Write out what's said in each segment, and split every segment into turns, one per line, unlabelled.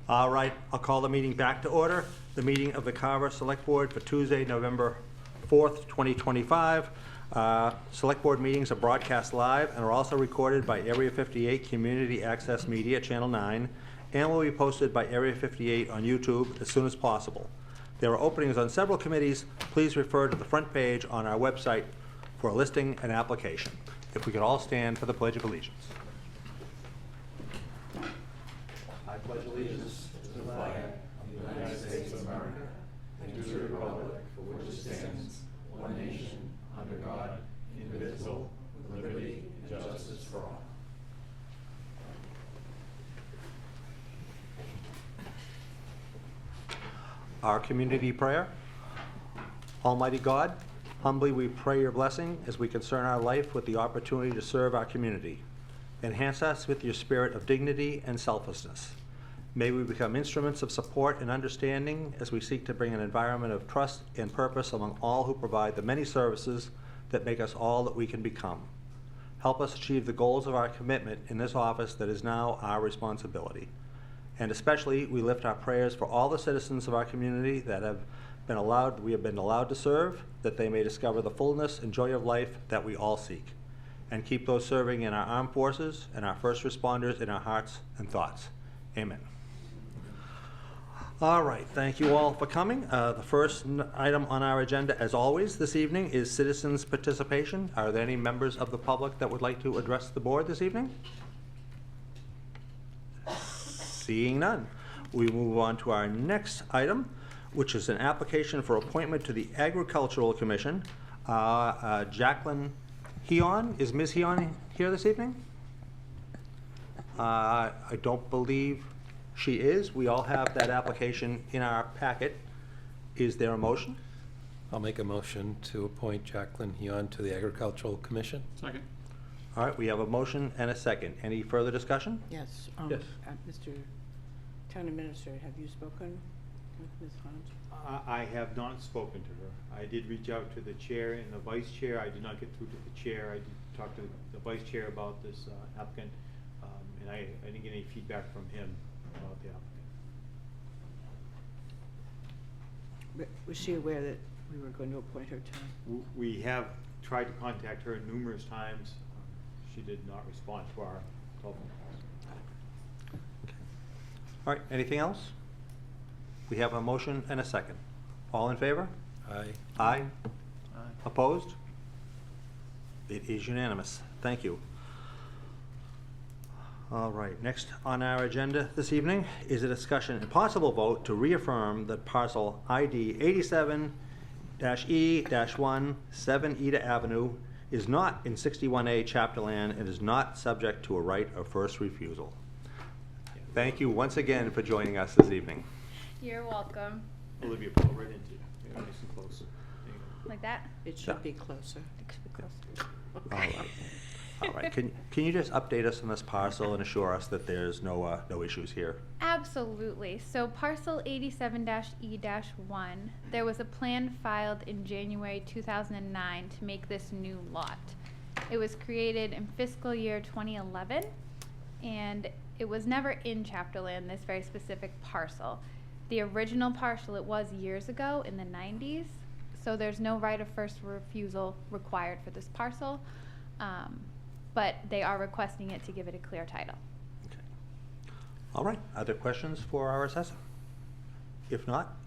All right, I'll call the meeting back to order. The meeting of the Carver Select Board for Tuesday, November 4th, 2025. Select Board meetings are broadcast live and are also recorded by Area 58 Community Access Media, Channel 9, and will be posted by Area 58 on YouTube as soon as possible. There are openings on several committees. Please refer to the front page on our website for a listing and application. If we could all stand for the Pledge of Allegiance. I pledge allegiance to the flag of the United States of America and to the republic for which it stands, one nation, under God, indivisible, with liberty and justice for all. Our community prayer. Almighty God, humbly we pray your blessing as we concern our life with the opportunity to serve our community. Enhance us with your spirit of dignity and selflessness. May we become instruments of support and understanding as we seek to bring an environment of trust and purpose among all who provide the many services that make us all that we can become. Help us achieve the goals of our commitment in this office that is now our responsibility. And especially, we lift our prayers for all the citizens of our community that we have been allowed to serve, that they may discover the fullness and joy of life that we all seek. And keep those serving in our armed forces and our first responders in our hearts and thoughts. Amen. All right, thank you all for coming. The first item on our agenda, as always, this evening is citizens' participation. Are there any members of the public that would like to address the board this evening? Seeing none, we move on to our next item, which is an application for appointment to the Agricultural Commission. Jacqueline Heon, is Ms. Heon here this evening? I don't believe she is. We all have that application in our packet. Is there a motion?
I'll make a motion to appoint Jacqueline Heon to the Agricultural Commission.
Second.
All right, we have a motion and a second. Any further discussion?
Yes.
Yes.
Mr. Town Administrator, have you spoken with Ms. Hodge?
I have not spoken to her. I did reach out to the chair and the vice chair. I did not get through to the chair. I did talk to the vice chair about this applicant, and I didn't get any feedback from him about the applicant.
But was she aware that we were going to appoint her to?
We have tried to contact her numerous times. She did not respond to our telephone calls.
All right, anything else? We have a motion and a second. All in favor?
Aye.
Aye.
Aye.
Opposed? It is unanimous. Thank you. All right, next on our agenda this evening is a discussion and possible vote to reaffirm that parcel ID 87-E-1 7 Eda Avenue is not in 61A chapter land and is not subject to a right of first refusal. Thank you once again for joining us this evening.
You're welcome.
Olivia, pull right into you. You're nice and close. There you go.
Like that?
It should
Yeah.
be closer.
It should be close.
All right. All right. Can you just update us on this parcel and assure us that there's no issues here?
Absolutely. So parcel 87-E-1, there was a plan filed in January 2009 to make this new lot. It was created in fiscal year 2011, and it was never in chapter land, this very specific parcel. The original parcel, it was years ago in the 90s, so there's no right of first refusal required for this parcel, but they are requesting it to give it a clear title.
Okay. All right. Are there questions for our assessor? If not,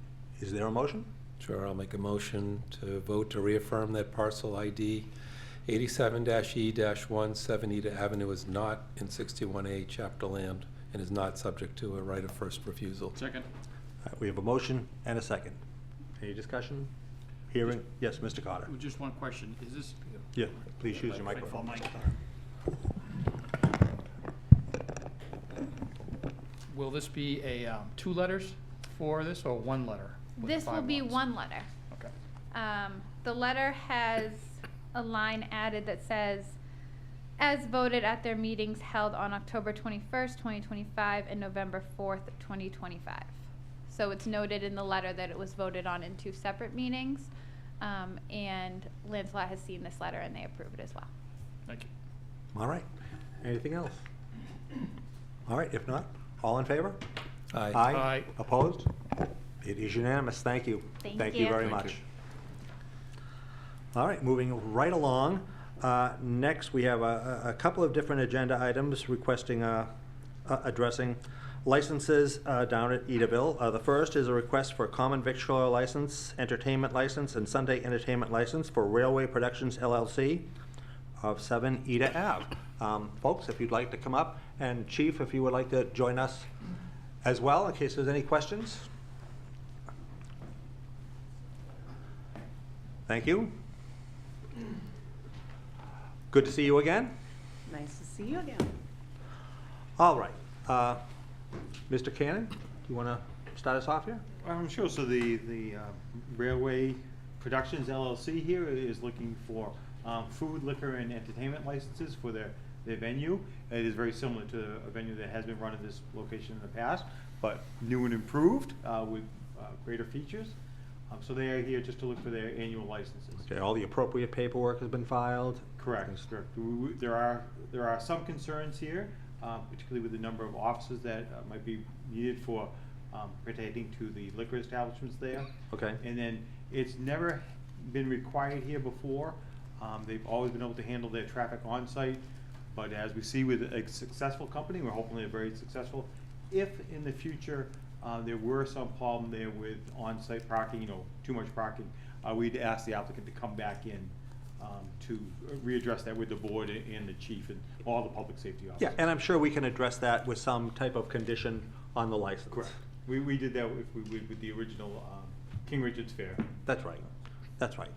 is there a motion?
Sure, I'll make a motion to vote to reaffirm that parcel ID 87-E-1 7 Eda Avenue is not in 61A chapter land and is not subject to a right of first refusal.
Second.
All right, we have a motion and a second. Any discussion? Hearing? Yes, Mr. Carter.
Just one question. Is this?
Yeah, please use your microphone.
Mic. Will this be a 2 letters for this or 1 letter? with
This will
5
be
ones?
1 letter.
Okay.
The letter has a line added that says, as voted at their meetings held on October 21st, 2025 and November 4th, 2025. So it's noted in the letter that it was voted on in 2 separate meetings, and Lancelot has seen this letter and they approve it as well.
Thank you.
All right. Anything else? All right, if not, all in favor?
Aye.
Aye.
Opposed? It is unanimous. Thank you.
Thank
you
you.
very
Thank
much.
you.
All right, moving right along. Next, we have a couple of different agenda items requesting, addressing licenses down at Edaville. The first is a request for a common victualler license, entertainment license, and Sunday entertainment license for Railway Productions LLC of 7 Eda Ave. Folks, if you'd like to come up, and Chief, if you would like to join us as well, in case there's any questions. Thank you. Good to see you again.
Nice to see you again.
All right. Mr. Cannon, do you want to start us off here?
Sure. So the Railway Productions LLC here is looking for food, liquor, and entertainment licenses for their venue. It is very similar to a venue that has been run in this location in the past, but new and improved with greater features. So they are here just to look for their annual licenses.
Okay, all the appropriate paperwork has been filed?
Correct. There are some concerns here, particularly with the number of offices that might be needed for pertaining to the liquor establishments there.
Okay.
And then it's never been required here before. They've always been able to handle their traffic on site, but as we see with a successful company, we're hoping they're very successful. If in the future there were some problem there with on-site parking, too much parking, we'd ask the applicant to come back in to readdress that with the board and the chief and all the public safety officers.
Yeah, and I'm sure we can address that with some type of condition on the license.
Correct. We did that with the original King Richard's Fair.
That's right. That's right.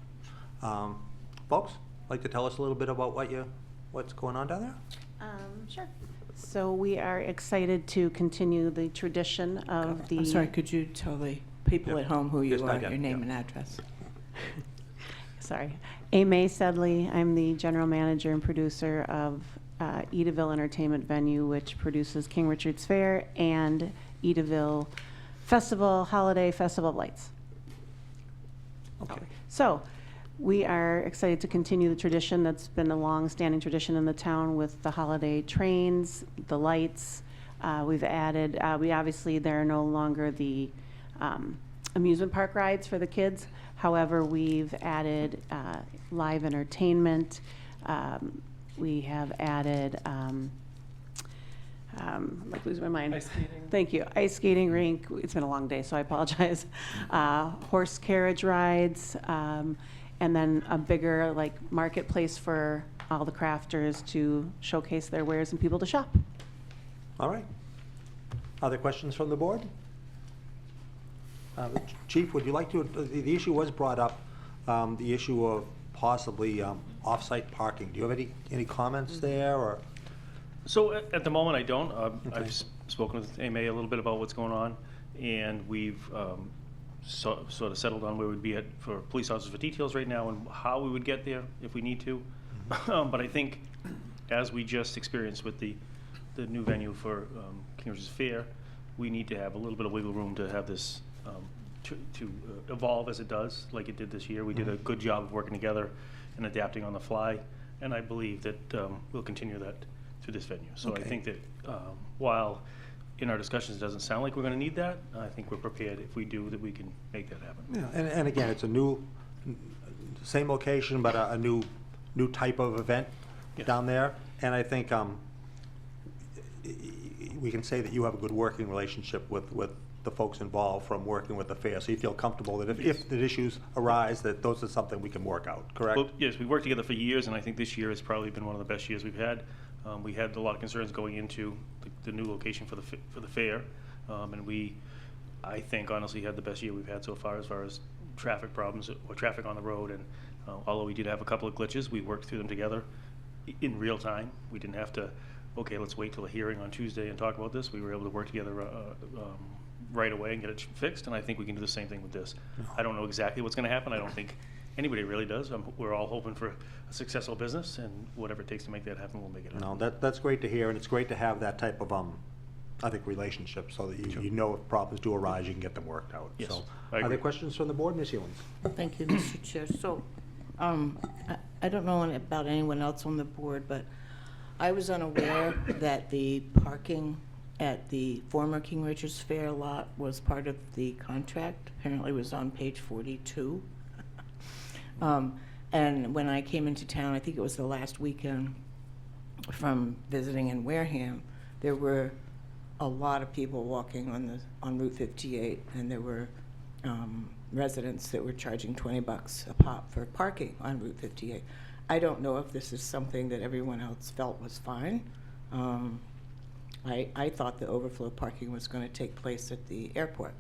Folks, like to tell us a little bit about what's going on down there?
Sure. So we are excited to continue the tradition of the.
I'm sorry, could you tell the people
Yeah.
at home who you
Just
are,
identify,
your name
yeah.
and address?
Sorry. May Sedley. I'm the general manager and producer of Edaville Entertainment Venue, which produces King Richard's Fair and Edaville Holiday Festival of Lights.
Okay.
So we are excited to continue the tradition that's been a long-standing tradition in the town with the holiday trains, the lights. We've added, there are no longer the amusement park rides for the kids. However, we've added live entertainment. We have added, like losing my mind.
Ice skating.
Thank you. Ice skating rink. It's been a long day, so I apologize. Horse carriage rides, and then a bigger marketplace for all the crafters to showcase their wares and people to shop.
All right. Other questions from the board? Chief, would you like to, the issue was brought up, the issue of possibly off-site parking. Do you have any comments there, or?
So at the moment, I don't.
Okay.
I've spoken with AMA a little bit about what's going on, and we've sort of settled on where we'd be at for police officers for details right now and how we would get there if we need to. But I think, as we just experienced with the new venue for King Richard's Fair, we need to have a little bit of wiggle room to have this to evolve as it does, like it did this year. We did a good job of working together and adapting on the fly, and I believe that we'll continue that through this venue. So
Okay.
I think that while in our discussions it doesn't sound like we're going to need that, I think we're prepared if we do that we can make that happen.
Yeah, and again, it's a new, same location, but a new type of event
Yes.
down there. And I think we can say that you have a good working relationship with the folks involved from working with the fair. So you feel comfortable that if the issues arise, that those are something we can work out, correct?
Well, yes, we've worked together for years, and I think this year has probably been one of the best years we've had. We had a lot of concerns going into the new location for the fair, and I think, honestly, had the best year we've had so far as traffic problems or traffic on the road. And although we did have a couple of glitches, we worked through them together in real time. We didn't have to, okay, let's wait till a hearing on Tuesday and talk about this. We were able to work together right away and get it fixed, and I think we can do the same thing with this. I don't know exactly what's going to happen. I don't think anybody really does. We're all hoping for a successful business, and whatever it takes to make that happen, we'll make it happen.
No, that's great to hear, and it's great to have that type of, I think, relationship, so that you know if problems do arise, you can get them worked out.
Yes,
So,
I
are there
agree.
questions from the board, Ms. Hewens?
Thank you, Mr. Chair. So, I don't know about anyone else on the board, but I was unaware that the parking at the former King Richard's Fair lot was part of the contract. Apparently it was on page 42. And when I came into town, I think it was the last weekend from visiting in Wareham, there were a lot of people walking on Route 58, and there were residents that were charging $20 a pop for parking on Route 58. I don't know if this is something that everyone else felt was fine. I thought the overflow parking was going to take place at the airport.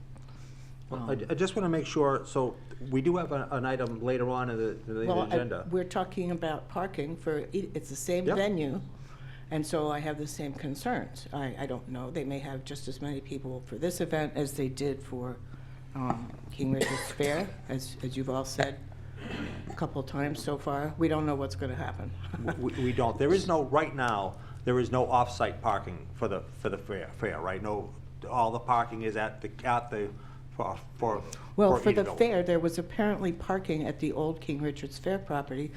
Well, I just want to make sure, so we do have an item later on in the agenda.
We're talking about parking for, it's the same
Yep.
venue, and so I have the same concerns. I don't know, they may have just as many people for this event as they did for King Richard's Fair, as you've all said a couple of times so far. We don't know what's going to happen.
We don't, there is no, right now, there is no off-site parking for the fair, right? No, all the parking is for
Well, for the
Edendale.
fair, there was apparently parking at the old King Richard's Fair property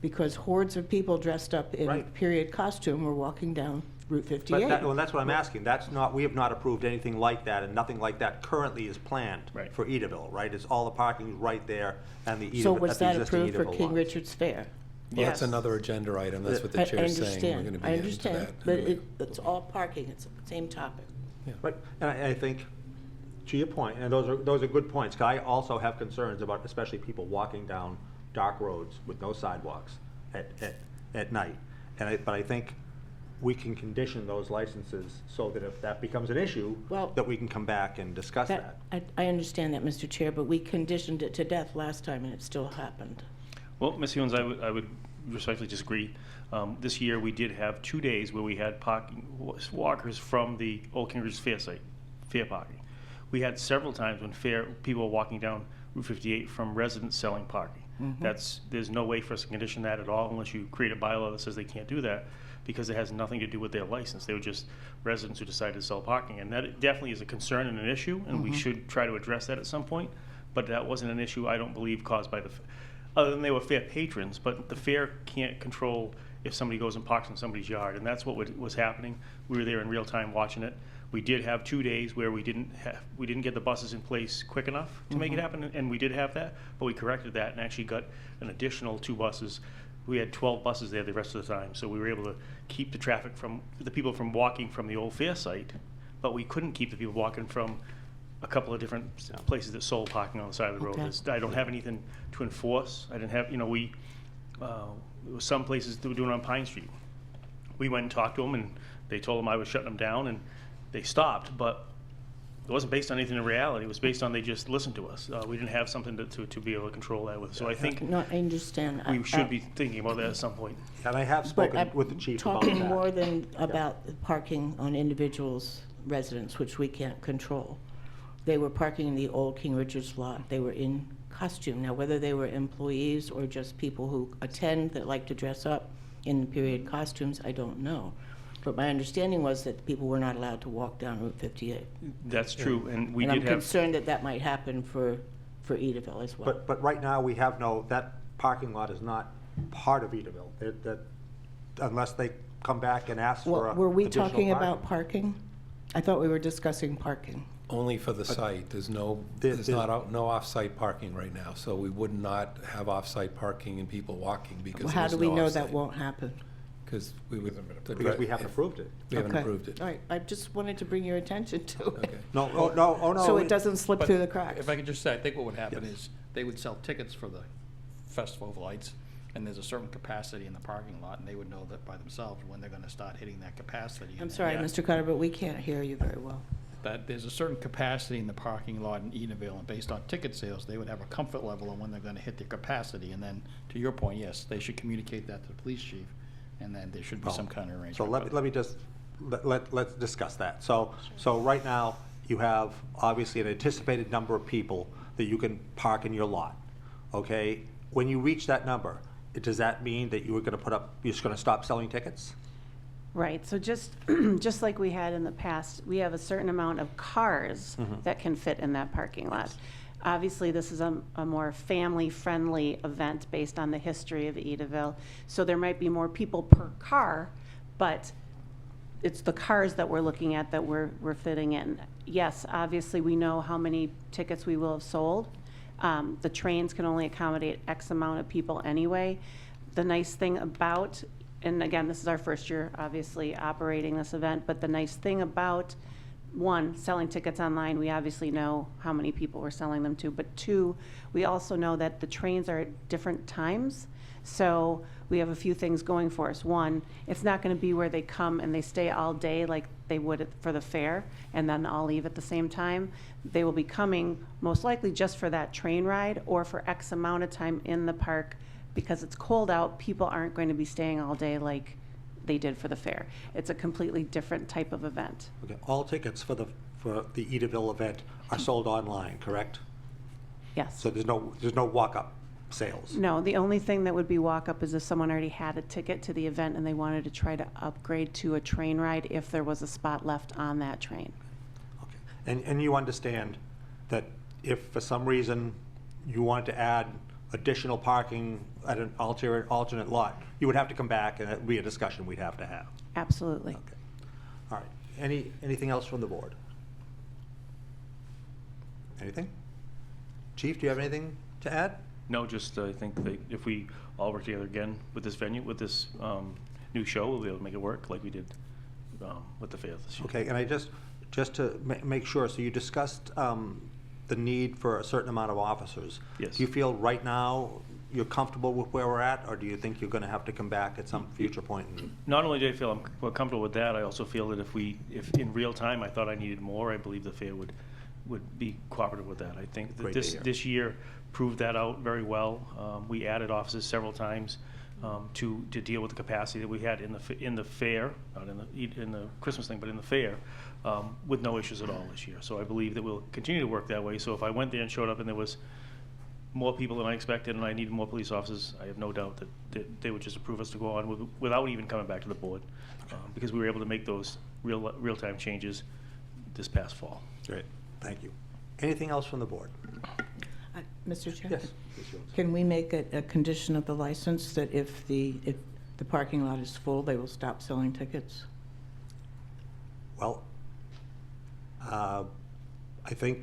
because hordes of people dressed up in
Right.
period costume were walking down Route 58.
Well, that's what I'm asking. That's not, we have not approved anything like that, and nothing like that currently is planned
Right.
for Edendale, right? It's all the parking right there and the
So
Edendale,
was
at the
that
existing
approved for
Edendale
King
lot.
Richard's Fair?
Well, that's
Yes.
another agenda item, that's what the
I
chair's saying, we're gonna be
I
getting to
understand,
that.
but
anyway.
it's all parking, it's the same topic.
Right, and I think, to your point, and those are good points, 'cause I also have concerns about especially people walking down dark roads with no sidewalks at night. But I think we can condition those licenses so that if that becomes an issue,
Well,
that we can come back and discuss that.
I understand that, Mr. Chair, but we conditioned it to death last time and it still happened.
Well, Ms. Hewens, I would respectfully disagree. This year, we did have 2 days where we had parking, walkers from the Old King Richard's Fair site, fair parking. We had several times when people were walking down Route 58 from residents selling parking. There's no way for us to condition that at all unless you create a bylaw that says they can't do that, because it has nothing to do with their license. They were just residents who decided to sell parking. And that definitely is a concern and an issue, and we should try to address that at some point. But that wasn't an issue, I don't believe, caused by other than they were fair patrons, but the fair can't control if somebody goes and parks in somebody's yard, and that's what was happening. We were there in real time watching it. We did have 2 days where we didn't get the buses in place quick enough to make it happen, and we did have that, but we corrected that and actually got an additional 2 buses. We had 12 buses there the rest of the time, so we were able to keep the traffic from the people from walking from the old fair site, but we couldn't keep the people walking from a couple of different places that sold parking on the side of the road.
Okay.
I don't have anything to enforce. I didn't have, there were some places that were doing it on Pine Street. We went and talked to them, and they told them I was shutting them down, and they stopped, but it wasn't based on anything in reality. It was based on they just listened to us. We didn't have something to be able to control that with. So I think
No, I understand.
we should be thinking about that at some point.
And I have
But
spoken with the chief about
talking
that.
more than about parking on individuals' residence, which we can't control. They were parking in the old King Richard's lot. They were in costume. Now, whether they were employees or just people who attend that like to dress up in period costumes, I don't know. But my understanding was that people were not allowed to walk down Route 58.
That's true, and we
And I'm
did have.
concerned that that might happen for Edaville as well.
But right now, we have that parking lot is not part of Edendale. That unless they come back and ask for
Well, were we
additional
talking
parking.
about parking? I thought we were discussing parking.
Only for the site, there's no off-site parking right now, so we would not have off-site parking and people walking because
How
there's
do
no
we know
off-site.
that won't happen?
Because we would.
Because we haven't approved it.
We haven't
Okay.
approved it.
All right, I just wanted to bring your attention to it.
Okay.
No, no.
So it doesn't slip
But
through the cracks.
If I could just say, I think what would happen
Yes.
is they would sell tickets for the Festival of Lights, and there's a certain capacity in the parking lot, and they would know that by themselves when they're gonna start hitting that capacity.
I'm
And
sorry,
yeah,
Mr. Carter, but we can't hear you very well.
That there's a certain capacity in the parking lot in Edendale, and based on ticket sales, they would have a comfort level on when they're gonna hit their capacity. And then, to your point, yes, they should communicate that to the police chief, and then there should be some kind of arrangement.
So
but-
let me just, let's discuss that. So right now, you have obviously an anticipated number of people that you can park in your lot, okay? When you reach that number, does that mean that you were gonna you're just gonna stop selling tickets?
Right, so just like we had in the past, we have a certain amount of cars that can fit in that parking lot. Obviously, this is a more family-friendly event based on the history of Edaville, so there might be more people per car, but it's the cars that we're looking at that we're fitting in. Yes, obviously, we know how many tickets we will have sold. The trains can only accommodate X amount of people anyway. The nice thing about, and again, this is our first year, obviously, operating this event, but the nice thing about, one, selling tickets online, we obviously know how many people we're selling them to, but two, we also know that the trains are at different times. So we have a few things going for us. One, it's not going to be where they come and they stay all day like they would for the fair and then all leave at the same time. They will be coming most likely just for that train ride or for X amount of time in the park. Because it's cold out, people aren't going to be staying all day like they did for the fair. It's a completely different type of event.
Okay, all tickets for the Edaville event are sold online, correct?
Yes.
So there's no walk-up sales?
No, the only thing that would be walk-up is if someone already had a ticket to the event and they wanted to try to upgrade to a train ride if there was a spot left on that train.
Okay. And you understand that if for some reason you wanted to add additional parking at an alternate lot, you would have to come back and it'd be a discussion we'd have to have?
Absolutely.
Okay. All right. Anything else from the board? Anything? Chief, do you have anything to add?
No, just I think that if we all work together again with this venue, with this new show, we'll be able to make it work like we did with the fair this year.
Okay, and I just to make sure, so you discussed the need for a certain amount of officers.
Yes.
Do you feel right now you're comfortable with where we're at, or do you think you're going to have to come back at some future point?
Not only do I feel we're comfortable with that, I also feel that if in real time I thought I needed more, I believe the fair would be cooperative with that. I think that
Great to hear.
this year proved that out very well. We added officers several times to deal with the capacity that we had in the fair, not in the Christmas thing, but in the fair, with no issues at all this year. So I believe that we'll continue to work that way. So if I went there and showed up and there was more people than I expected and I needed more police officers, I have no doubt that they would just approve us to go on without even coming back to the board, because we were able to make those real-time changes this past fall.
Great, thank you. Anything else from the board?
Mr. Chair?
Yes.
Can we make it a condition of the license that if the parking lot is full, they will stop selling tickets?
Well, I think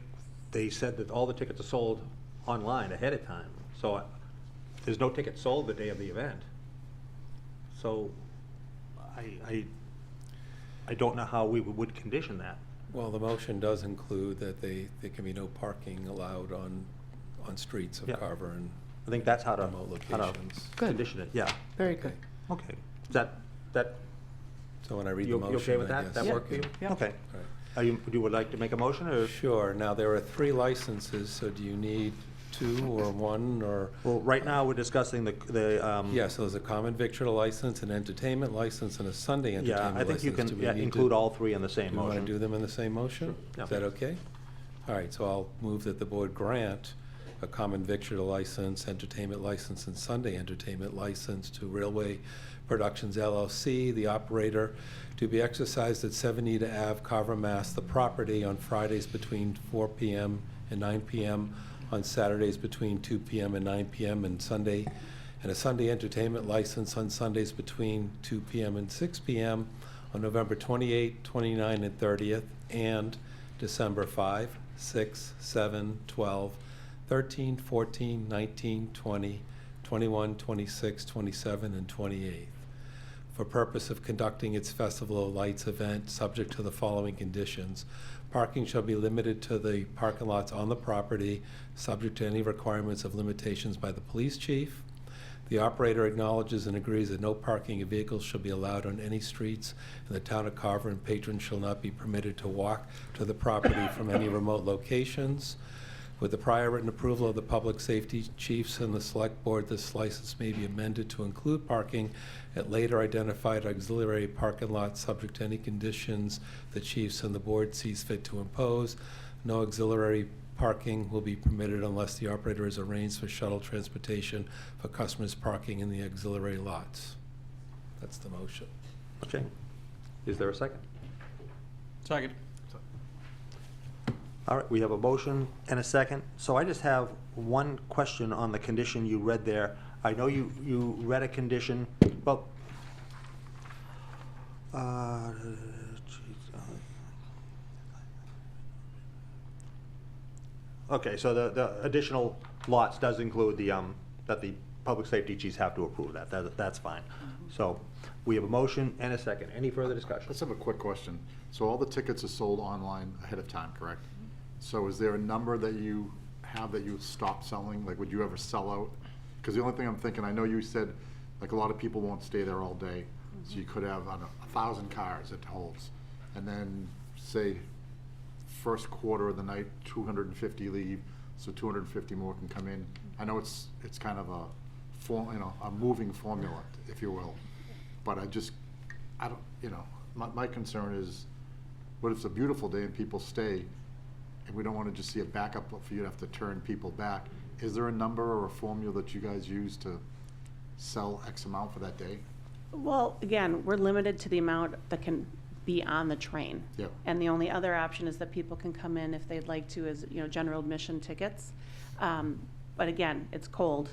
they said that all the tickets are sold online ahead of time. So there's no tickets sold the day of the event. So I don't know how we would condition that.
Well, the motion does include that there can be no parking allowed on streets of
Yeah.
Carver and
I think that's how to
remote locations.
condition it, yeah.
Very good.
Okay. Is that
So when I read the
you
motion,
okay with
I
that?
guess.
That work for you?
Yeah.
Okay.
All right.
You would like to make a motion, or?
Sure. Now, there are 3 licenses, so do you need 2 or 1 or?
Well, right now, we're discussing
Yeah, so there's a common victual license, an entertainment license, and a Sunday
yeah,
entertainment
I think you
license.
can
Do we need to-
include all 3 in the same
Do you want
motion.
to do them in the same motion?
Sure.
Is that okay? All right, so I'll move that the board grant a common victual license, entertainment license, and Sunday entertainment license to Railway Productions LLC, the operator, to be exercised at 70 Ave, Carver, Mass., the property on Fridays between 4 p.m. and 9 p.m., on Saturdays between 2 p.m. and 9 p.m., and a Sunday entertainment license on Sundays between 2 p.m. and 6 p.m. on November 28, 29, and 30th, and December 5, 6, 7, 12, 13, 14, 19, 20, 21, 26, 27, and 28. For purpose of conducting its Festival of Lights event, subject to the following conditions. Parking shall be limited to the parking lots on the property, subject to any requirements of limitations by the police chief. The operator acknowledges and agrees that no parking of vehicles shall be allowed on any streets in the town of Carver, and patrons shall not be permitted to walk to the property from any remote locations. With the prior written approval of the public safety chiefs and the select board, this license may be amended to include parking at later identified auxiliary parking lots, subject to any conditions the chiefs and the board sees fit to impose. No auxiliary parking will be permitted unless the operator has arranged for shuttle transportation for customers parking in the auxiliary lots. That's the motion.
Okay. Is there a second?
Second.
All right, we have a motion and a second. So I just have one question on the condition you read there. I know you read a condition, well, Okay, so the additional lots does include the, that the public safety chiefs have to approve that. That's fine. So we have a motion and a second. Any further discussion?
Let's have a quick question. So all the tickets are sold online ahead of time, correct? So is there a number that you have that you stop selling? Like, would you ever sell out? Because the only thing I'm thinking, I know you said, like, a lot of people won't stay there all day. So you could have, I don't know, 1,000 cars it holds. And then, say, first quarter of the night, 250 leave, so 250 more can come in. I know it's kind of a moving formula, if you will. But I don't, my concern is, what if it's a beautiful day and people stay, and we don't want to just see a backup for you to have to turn people back? Is there a number or a formula that you guys use to sell X amount for that day?
Well, again, we're limited to the amount that can be on the train.
Yep.
And the only other option is that people can come in if they'd like to as, general admission tickets. But again, it's cold.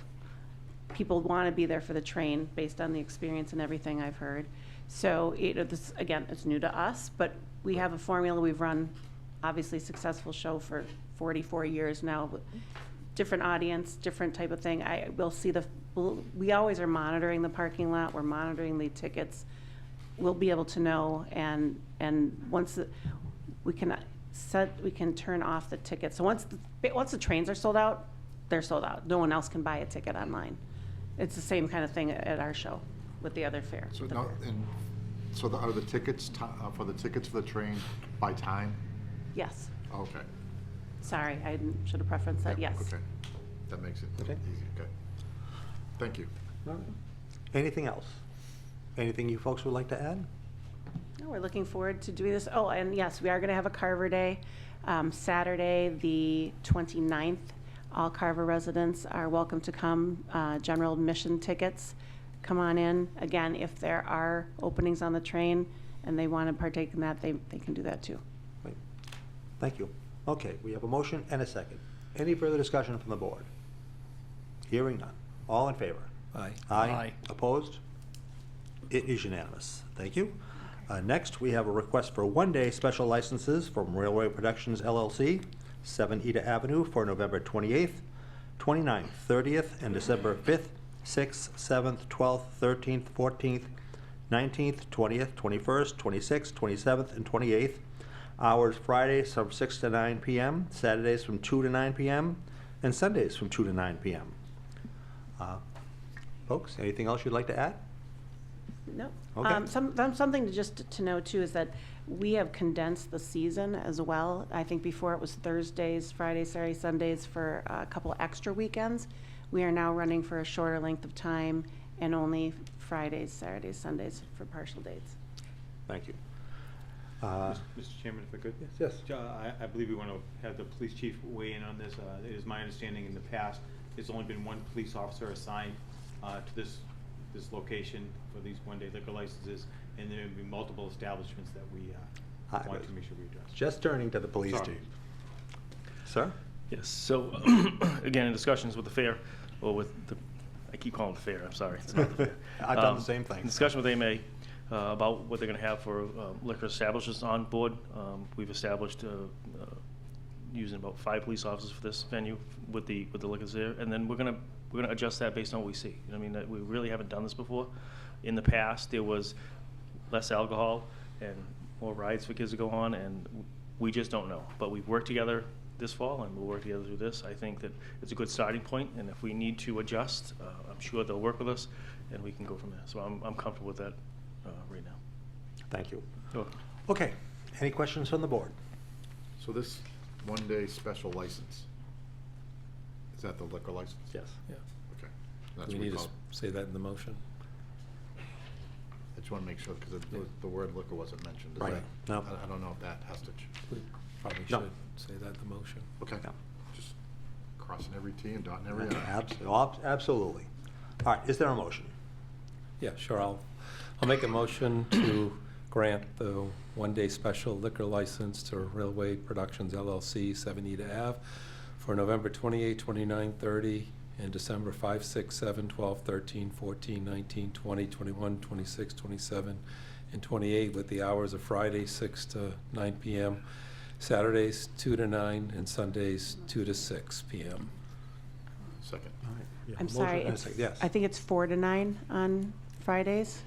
People want to be there for the train based on the experience and everything I've heard. So this, again, it's new to us, but we have a formula. We've run, obviously, successful show for 44 years now. Different audience, different type of thing. We always are monitoring the parking lot. We're monitoring the tickets. We'll be able to know, and once we can turn off the tickets. So once the trains are sold out, they're sold out. No one else can buy a ticket online. It's the same kind of thing at our show with the other fair.
So are the tickets for the train by time?
Yes.
Okay.
Sorry, I should have preferenced that.
Yeah,
Yes.
Okay, that makes it
Okay.
easy. Okay. Thank you.
All right. Anything else? Anything you folks would like to add?
No, we're looking forward to doing this. Oh, and yes, we are going to have a Carver Day, Saturday, the 29th. All Carver residents are welcome to come. General admission tickets, come on in. Again, if there are openings on the train and they want to partake in that, they can do that too.
Right. Thank you. Okay, we have a motion and a second. Any further discussion from the board? Hearing none. All in favor?
Aye.
Aye.
Opposed? It is unanimous. Thank you. Next, we have a request for one-day special licenses from Railway Productions LLC, 7 Eda Avenue for November 28th, 29th, 30th, and December 5th, 6th, 7th, 12th, 13th, 14th, 19th, 20th, 21st, 26th, 27th, and 28th. Hours Fridays from 6 to 9 p.m., Saturdays from 2 to 9 p.m., and Sundays from 2 to 9 p.m. Folks, anything else you'd like to add?
No.
Okay.
Something to know too is that we have condensed the season as well. I think before it was Thursdays, Fridays, Saturdays, Sundays for a couple extra weekends. We are now running for a shorter length of time and only Fridays, Saturdays, Sundays for partial dates.
Thank you.
Mr. Chairman, if I could?
Yes.
I believe we want to have the police chief weigh in on this. It is my understanding in the past, there's only been one police officer assigned to this location for these one-day liquor licenses, and there will be multiple establishments that we want to make sure we address.
Just turning to the police
Sorry.
chief. Sir?
Yes, so, again, in discussions with the fair, or with I keep calling it the fair, I'm sorry, it's not the fair.
I've done the same thing.
In discussion with AMA about what they're gonna have for liquor establishments on board. We've established using about 5 police officers for this venue with the liquors there, and then we're gonna adjust that based on what we see. I mean, we really haven't done this before. In the past, there was less alcohol and more rides for kids to go on, and we just don't know. But we've worked together this fall, and we'll work together through this. I think that it's a good starting point, and if we need to adjust, I'm sure they'll work with us, and we can go from there. So I'm comfortable with that right now.
Thank you.
You're welcome.
Okay, any questions from the board?
So this one-day special license, is that the liquor license?
Yes.
Yeah.
Okay.
Do
That's
we
what
need to
call-
say that in the motion?
I just want to make sure, because the word liquor wasn't mentioned. Is
Right.
that-
No.
I don't know if that has to,
We probably
No.
should say that in the motion.
okay.
No.
Just crossing every T and dotting every I.
Absolutely. All right, is there a motion?
Yeah, sure, I'll make a motion to grant the one-day special liquor license to Railway Productions LLC, 7 Eda Ave, for November 28, 29, 30, and December 5, 6, 7, 12, 13, 14, 19, 20, 21, 26, 27, and 28, with the hours of Fridays 6 to 9 p.m., Saturdays 2 to 9, and Sundays 2 to 6 p.m.
Second.
All right. Yeah,
I'm
motion
sorry,
and a
it's,
second. Yes.
I think it's 4 to 9 on Fridays?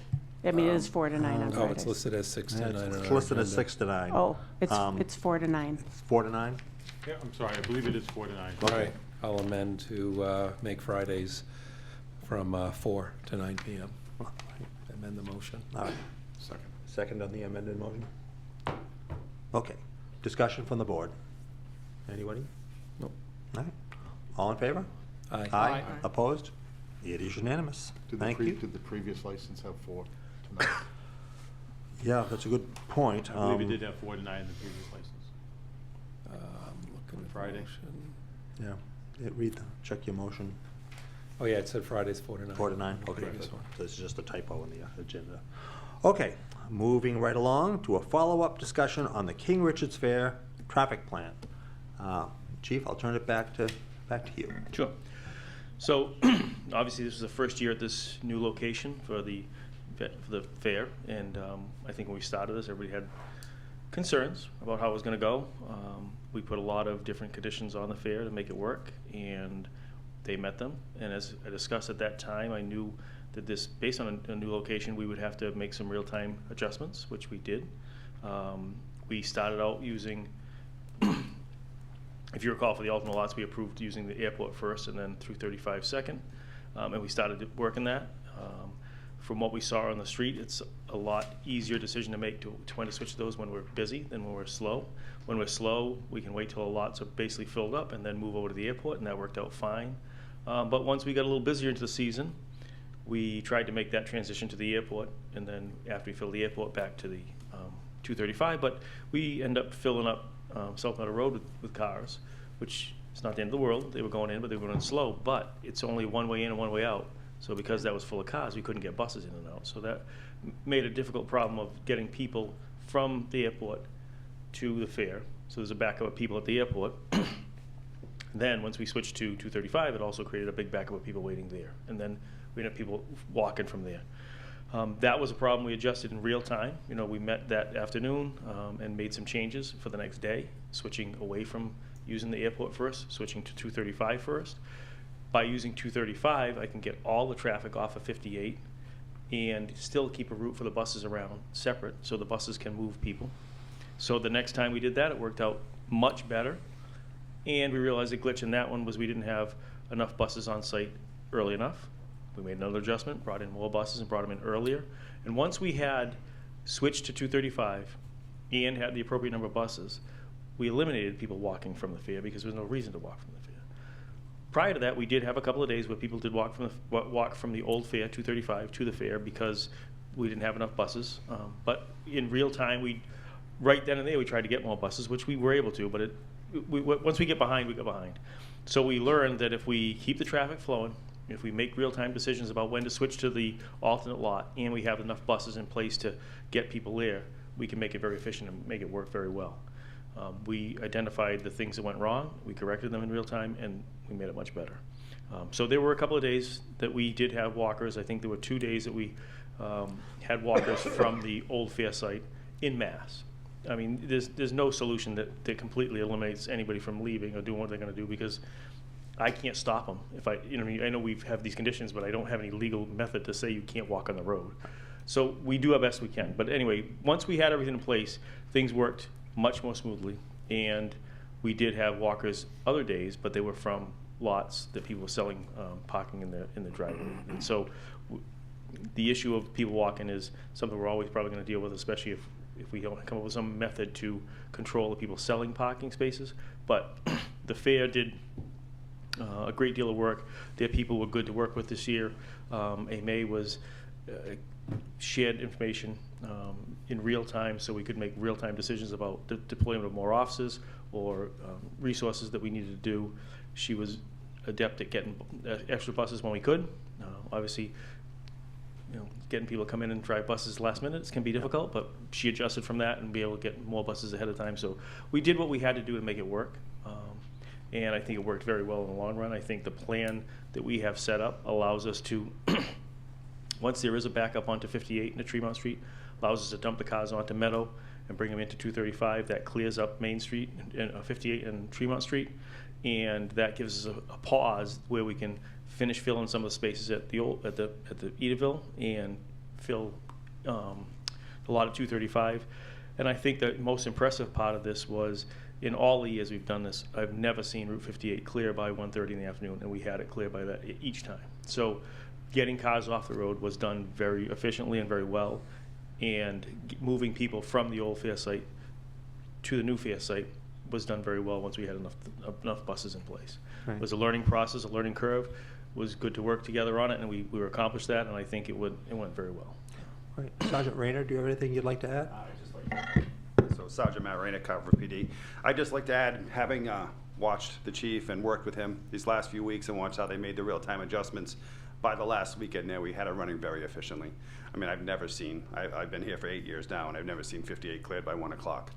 I mean, it is 4 to 9 on
Oh,
Fridays.
it's listed as 6 to 9 on our
It's listed as
agenda.
6 to 9.
Oh,
Um,
it's 4 to 9.
4 to 9?
Yeah, I'm sorry, I believe it is 4 to 9.
All right, I'll amend to make Fridays from 4 to 9 p.m. Amend the motion.
All right.
Second.
Second on the amended motion? Okay. Discussion from the board. Anybody?
Nope.
All right. All in favor?
Aye.
Aye.
Opposed? It is unanimous. Thank you.
Did the previous license have 4 to 9?
Yeah, that's a good point.
I believe it did have 4 to 9 in the previous license.
Looking at
Friday.
motion.
Yeah, check your motion.
Oh, yeah, it said Fridays 4 to 9.
4 to 9, okay.
Previous
good.
one.
So it's just a typo in the agenda. Okay, moving right along to a follow-up discussion on the King Richard's Fair traffic plan. Chief, I'll turn it back to you.
Sure. So, obviously, this is the first year at this new location for the fair, and I think when we started this, everybody had concerns about how it was going to go. We put a lot of different conditions on the fair to make it work, and they met them. And as I discussed at that time, I knew that this, based on a new location, we would have to make some real-time adjustments, which we did. We started out using, if you recall, for the alternate lots, we approved using the airport first and then through 35 second, and we started working that. From what we saw on the street, it's a lot easier decision to make to when to switch those when we're busy than when we're slow. When we're slow, we can wait till the lots are basically filled up and then move over to the airport, and that worked out fine. But once we got a little busier into the season, we tried to make that transition to the airport, and then after we filled the airport, back to the 235. But we end up filling up South Meadow Road with cars, which is not the end of the world. They were going in, but they were going slow. But it's only one way in and one way out. So because that was full of cars, we couldn't get buses in and out. So that made a difficult problem of getting people from the airport to the fair. So there's a backup of people at the airport. Then once we switched to 235, it also created a big backup of people waiting there. And then we had people walking from there. That was a problem we adjusted in real time. You know, we met that afternoon and made some changes for the next day, switching away from using the airport first, switching to 235 first. By using 235, I can get all the traffic off of 58 and still keep a route for the buses around separate so the buses can move people. So the next time we did that, it worked out much better. And we realized the glitch in that one was we didn't have enough buses on site early enough. We made another adjustment, brought in more buses and brought them in earlier. And once we had switched to 235 and had the appropriate number of buses, we eliminated people walking from the fair because there was no reason to walk from the fair. Prior to that, we did have a couple of days where people did walk from the old fair, 235, to the fair because we didn't have enough buses. But in real time, right then and there, we tried to get more buses, which we were able to, but once we get behind, we go behind. So we learned that if we keep the traffic flowing, if we make real-time decisions about when to switch to the alternate lot, and we have enough buses in place to get people there, we can make it very efficient and make it work very well. We identified the things that went wrong, we corrected them in real time, and we made it much better. So there were a couple of days that we did have walkers. I think there were 2 days that we had walkers from the old fair site in mass. I mean, there's no solution that completely eliminates anybody from leaving or doing what they're going to do because I can't stop them. I know we have these conditions, but I don't have any legal method to say you can't walk on the road. So we do our best we can. But anyway, once we had everything in place, things worked much more smoothly, and we did have walkers other days, but they were from lots that people were selling parking in the driveway. And so the issue of people walking is something we're always probably going to deal with, especially if we don't come up with some method to control the people selling parking spaces. But the fair did a great deal of work. Their people were good to work with this year. AMA was shared information in real time so we could make real-time decisions about the deployment of more officers or resources that we needed to do. She was adept at getting extra buses when we could. Obviously, getting people to come in and drive buses last minute can be difficult, but she adjusted from that and be able to get more buses ahead of time. So we did what we had to do to make it work. And I think it worked very well in the long run. I think the plan that we have set up allows us to, once there is a backup onto 58 into Tremont Street, allows us to dump the cars onto Meadow and bring them into 235. That clears up Main Street and 58 and Tremont Street, and that gives us a pause where we can finish filling some of the spaces at the Edaville and fill a lot of 235. And I think the most impressive part of this was, in all the years we've done this, I've never seen Route 58 clear by 1:30 in the afternoon, and we had it clear by that each time. So getting cars off the road was done very efficiently and very well, and moving people from the old fair site to the new fair site was done very well once we had enough buses in place.
Right.
It was a learning process, a learning curve. It was good to work together on it, and we accomplished that, and I think it went very well.
Right. Sergeant Rayner, do you have anything you'd like to add?
So Sergeant Matt Rayner, Carver PD. I'd just like to add, having watched the chief and worked with him these last few weeks and watched how they made the real-time adjustments, by the last weekend there, we had it running very efficiently. I mean, I've never seen, I've been here for 8 years now, and I've never seen 58 cleared by 1 o'clock.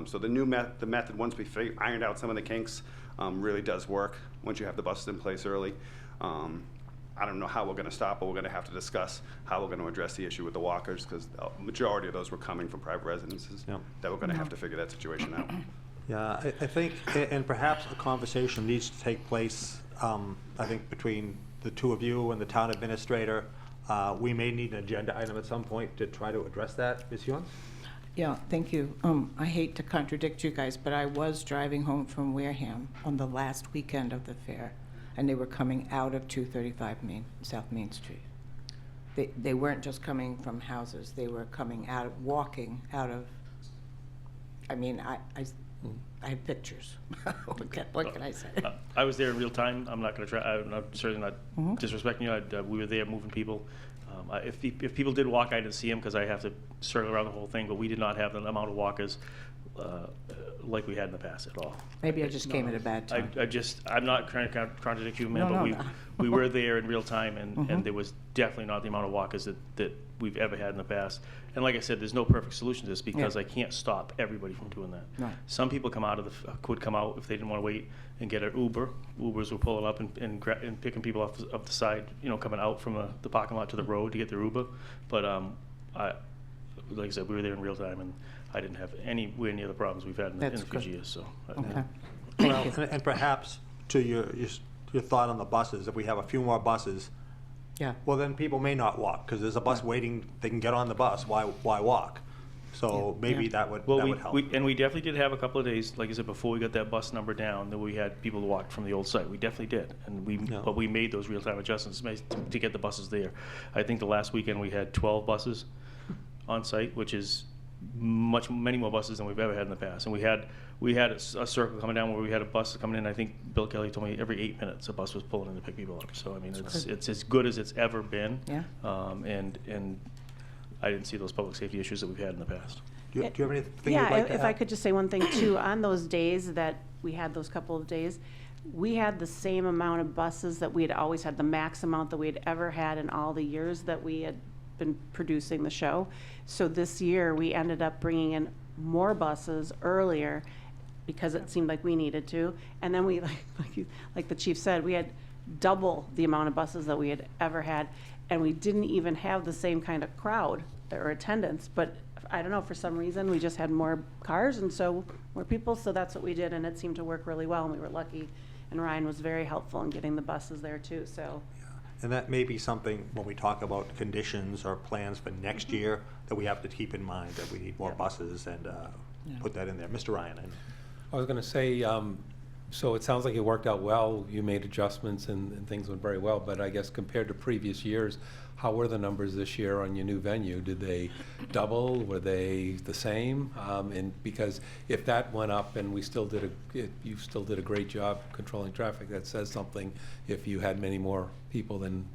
So the new the method, once we ironed out some of the kinks, really does work once you have the buses in place early. I don't know how we're going to stop, but we're going to have to discuss how we're going to address the issue with the walkers, because the majority of those were coming from private residences.
Yep.
That we're going to have to figure that situation out.
Yeah, I think, and perhaps a conversation needs to take place, I think, between the two of you and the town administrator. We may need an agenda item at some point to try to address that. Ms. Hewens?
Yeah, thank you. I hate to contradict you guys, but I was driving home from Wareham on the last weekend of the fair, and they were coming out of 235 South Main Street. They weren't just coming from houses, they were coming out, walking out of, I mean, I have pictures. What can I say?
I was there in real time. I'm not going to try. I'm certainly not disrespecting you. We were there moving people. If people did walk, I didn't see them because I have to circle around the whole thing. But we did not have the amount of walkers like we had in the past at all.
Maybe I just came at a bad time.
I'm not trying to contradict you, man.
No,
but
no.
we were there in real time, and there was definitely not the amount of walkers that we've ever had in the past. And like I said, there's no perfect solution to this because I can't stop everybody from doing that.
Right.
Some people could come out if they didn't want to wait and get an Uber. Ubers were pulling up and picking people off the side, coming out from the parking lot to the road to get their Uber. But like I said, we were there in real time, and I didn't have anywhere near the problems we've had in the few years. So.
Okay.
Well, and perhaps to your thought on the buses, if we have a few more buses,
Yeah.
well, then people may not walk because there's a bus waiting. They can get on the bus. Why walk? So maybe that would help.
We definitely did have a couple of days, like I said, before we got that bus number down, that we had people who walked from the old site. We definitely did, and but we made those real-time adjustments to get the buses there. I think the last weekend we had 12 buses on site, which is many more buses than we've ever had in the past. And we had a circle coming down where we had a bus coming in. I think Bill Kelly told me every 8 minutes a bus was pulling in to pick people up. So I mean, it's as good as it's ever been.
Yeah.
And I didn't see those public safety issues that we've had in the past.
Do you have anything
Yeah,
you'd like to
if
add?
I could just say one thing too, on those days that we had those couple of days, we had the same amount of buses that we had always had, the max amount that we had ever had in all the years that we had been producing the show. So this year, we ended up bringing in more buses earlier because it seemed like we needed to. And then we, like the chief said, we had double the amount of buses that we had ever had. And we didn't even have the same kind of crowd or attendance. But I don't know, for some reason, we just had more cars and so more people. So that's what we did. And it seemed to work really well. And we were lucky. And Ryan was very helpful in getting the buses there too. So.
And that may be something when we talk about conditions or plans for next year that we have to keep in mind, that we need more buses and put that in there. Mr. Ryan.
I was going to say, so it sounds like it worked out well. You made adjustments and things went very well. But I guess compared to previous years, how were the numbers this year on your new venue? Did they double? Were they the same? And because if that went up and you still did a great job controlling traffic, that says something if you had many more people than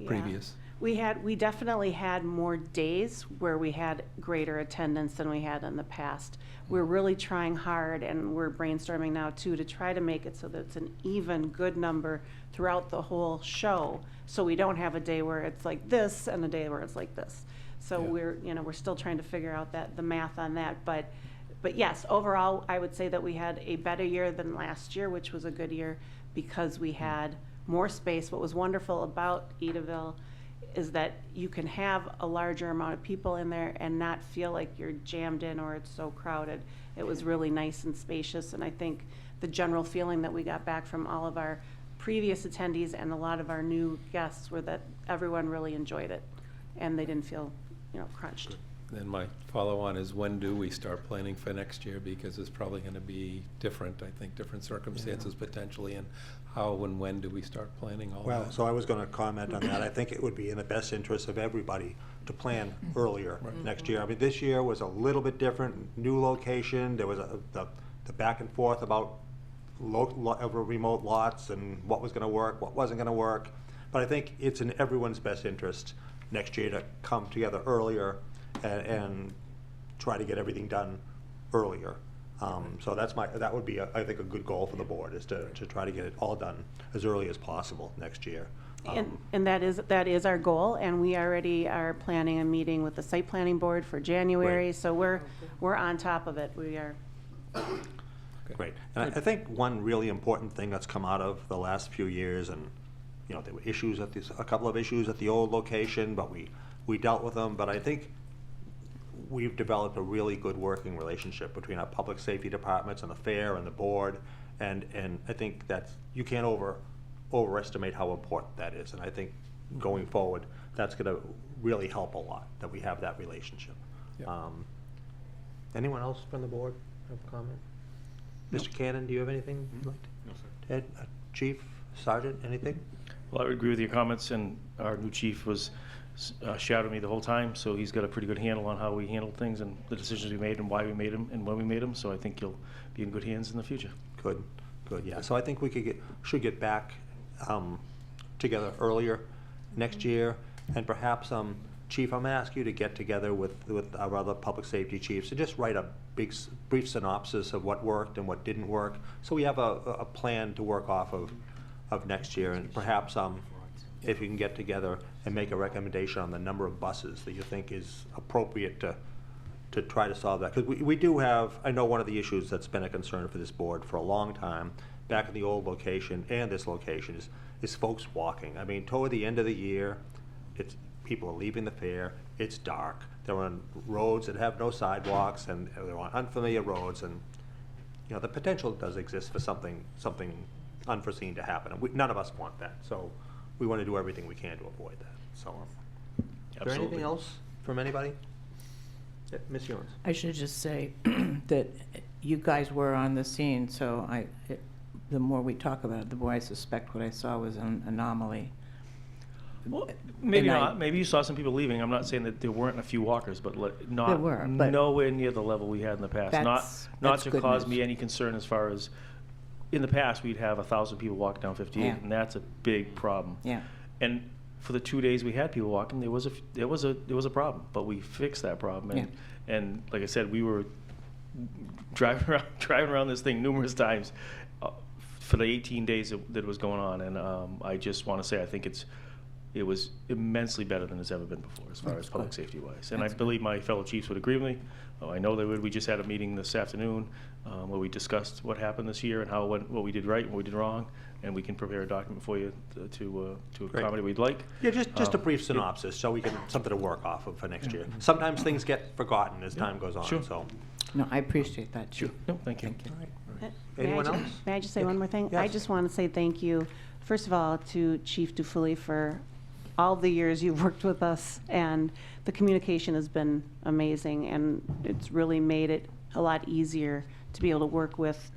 previous.
We definitely had more days where we had greater attendance than we had in the past. We're really trying hard, and we're brainstorming now too, to try to make it so that it's an even good number throughout the whole show, so we don't have a day where it's like this and a day where it's like this. So we're still trying to figure out the math on that, but yes, overall, I would say that we had a better year than last year, which was a good year because we had more space. What was wonderful about Edaville is that you can have a larger amount of people in there and not feel like you're jammed in or it's so crowded. It was really nice and spacious, and I think the general feeling that we got back from all of our previous attendees and a lot of our new guests were that everyone really enjoyed it, and they didn't feel, crunched.
Then my follow-on is, when do we start planning for next year? Because it's probably going to be different, I think, different circumstances potentially, and how and when do we start planning all
Well,
that?
so I was going to comment on that. I think it would be in the best interest of everybody to plan earlier next year. I mean, this year was a little bit different, new location. There was the back and forth about remote lots and what was going to work, what wasn't going to work. But I think it's in everyone's best interest next year to come together earlier and try to get everything done earlier. So that would be, I think, a good goal for the board, is to try to get it all done as early as possible next year.
And that is our goal, and we already are planning a meeting with the site planning board for January,
Great.
so we're on top of it. We are.
Great. And I think one really important thing that's come out of the last few years, and there were issues a couple of issues at the old location, but we dealt with them. But I think we've developed a really good working relationship between our public safety departments and the fair and the board, and I think that you can't overestimate how important that is. And I think going forward, that's going to really help a lot that we have that relationship.
Yep.
Anyone else from the board have a comment? Mr. Cannon, do you have anything you'd like to?
No, sir.
Ed, Chief, Sergeant, anything?
Well, I would agree with your comments, and our new chief was shadowing me the whole time, so he's got a pretty good handle on how we handled things and the decisions we made and why we made them and when we made them, so I think you'll be in good hands in the future.
Good, yeah. So I think we should get back together earlier next year, and perhaps, Chief, I'm gonna ask you to get together with our other public safety chiefs and just write a brief synopsis of what worked and what didn't work, so we have a plan to work off of next year, and perhaps, if you can get together and make a recommendation on the number of buses that you think is appropriate to try to solve that. Because we do have, I know one of the issues that's been a concern for this board for a long time, back in the old location and this location, is folks walking. I mean, toward the end of the year, people are leaving the fair, it's dark, they're on roads that have no sidewalks, and they're on unfamiliar roads, and the potential does exist for something unforeseen to happen, and none of us want that. So we want to do everything we can to avoid that. So, is there anything
Absolutely.
else from anybody? Yeah, Ms. Ewens?
I should just say that you guys were on the scene, so the more we talk about it, the more I suspect what I saw was an anomaly.
Well, maybe
And I-
not. Maybe you saw some people leaving. I'm not saying that there weren't a few walkers, but not
There were, but
nowhere near the level we had in the past. Not
that's
to
good
cause
news.
me any concern as far as, in the past, we'd have 1,000 people walking down 58,
Yeah.
and that's a big problem.
Yeah.
And for the 2 days we had people walking, there was a problem, but we fixed that problem. And like I said, we were driving around this thing numerous times for the 18 days that it was going on, and I just want to say I think it was immensely better than it's ever been before as far as public safety wise. And I believe my fellow chiefs would agree with me. I know they would. We just had a meeting this afternoon where we discussed what happened this year and what we did right and what we did wrong, and we can prepare a document for you to accommodate what you'd like.
Yeah, just a brief synopsis, so we can, something to work off of for next year. Sometimes things get forgotten as time goes on,
Sure.
so.
No, I appreciate that, Chief.
No, thank you.
Anyone else?
May I just say one more thing? I
Yes.
just want to say thank you, first of all, to Chief Dufuli for all the years you've worked with us, and the communication has been amazing, and it's really made it a lot easier to be able to work with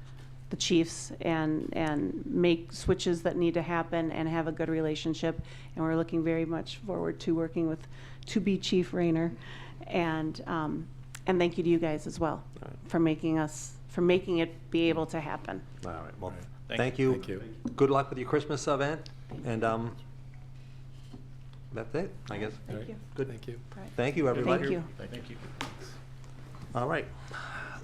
the chiefs and make switches that need to happen and have a good relationship. And we're looking very much forward to working with to-be Chief Rayner, and thank you to you guys as well for making it be able to happen.
All right, well,
Thank
thank you.
Thank you.
Good luck with your Christmas event, and that's it, I guess.
Thank you.
Good.
Thank you.
Thank you, everybody.
Thank you.
Thank you.
All right.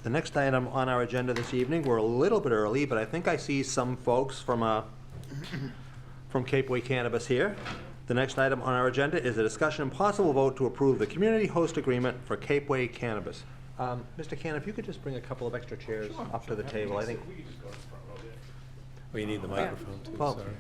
The next item on our agenda this evening, we're a little bit early, but I think I see some folks from Cape Way Cannabis here. The next item on our agenda is a discussion and possible vote to approve the community host agreement for Cape Way Cannabis. Mr. Cannon, if you could just bring a couple of extra chairs up to the table, I think.
Oh, you need the microphone too,
Well,
sorry.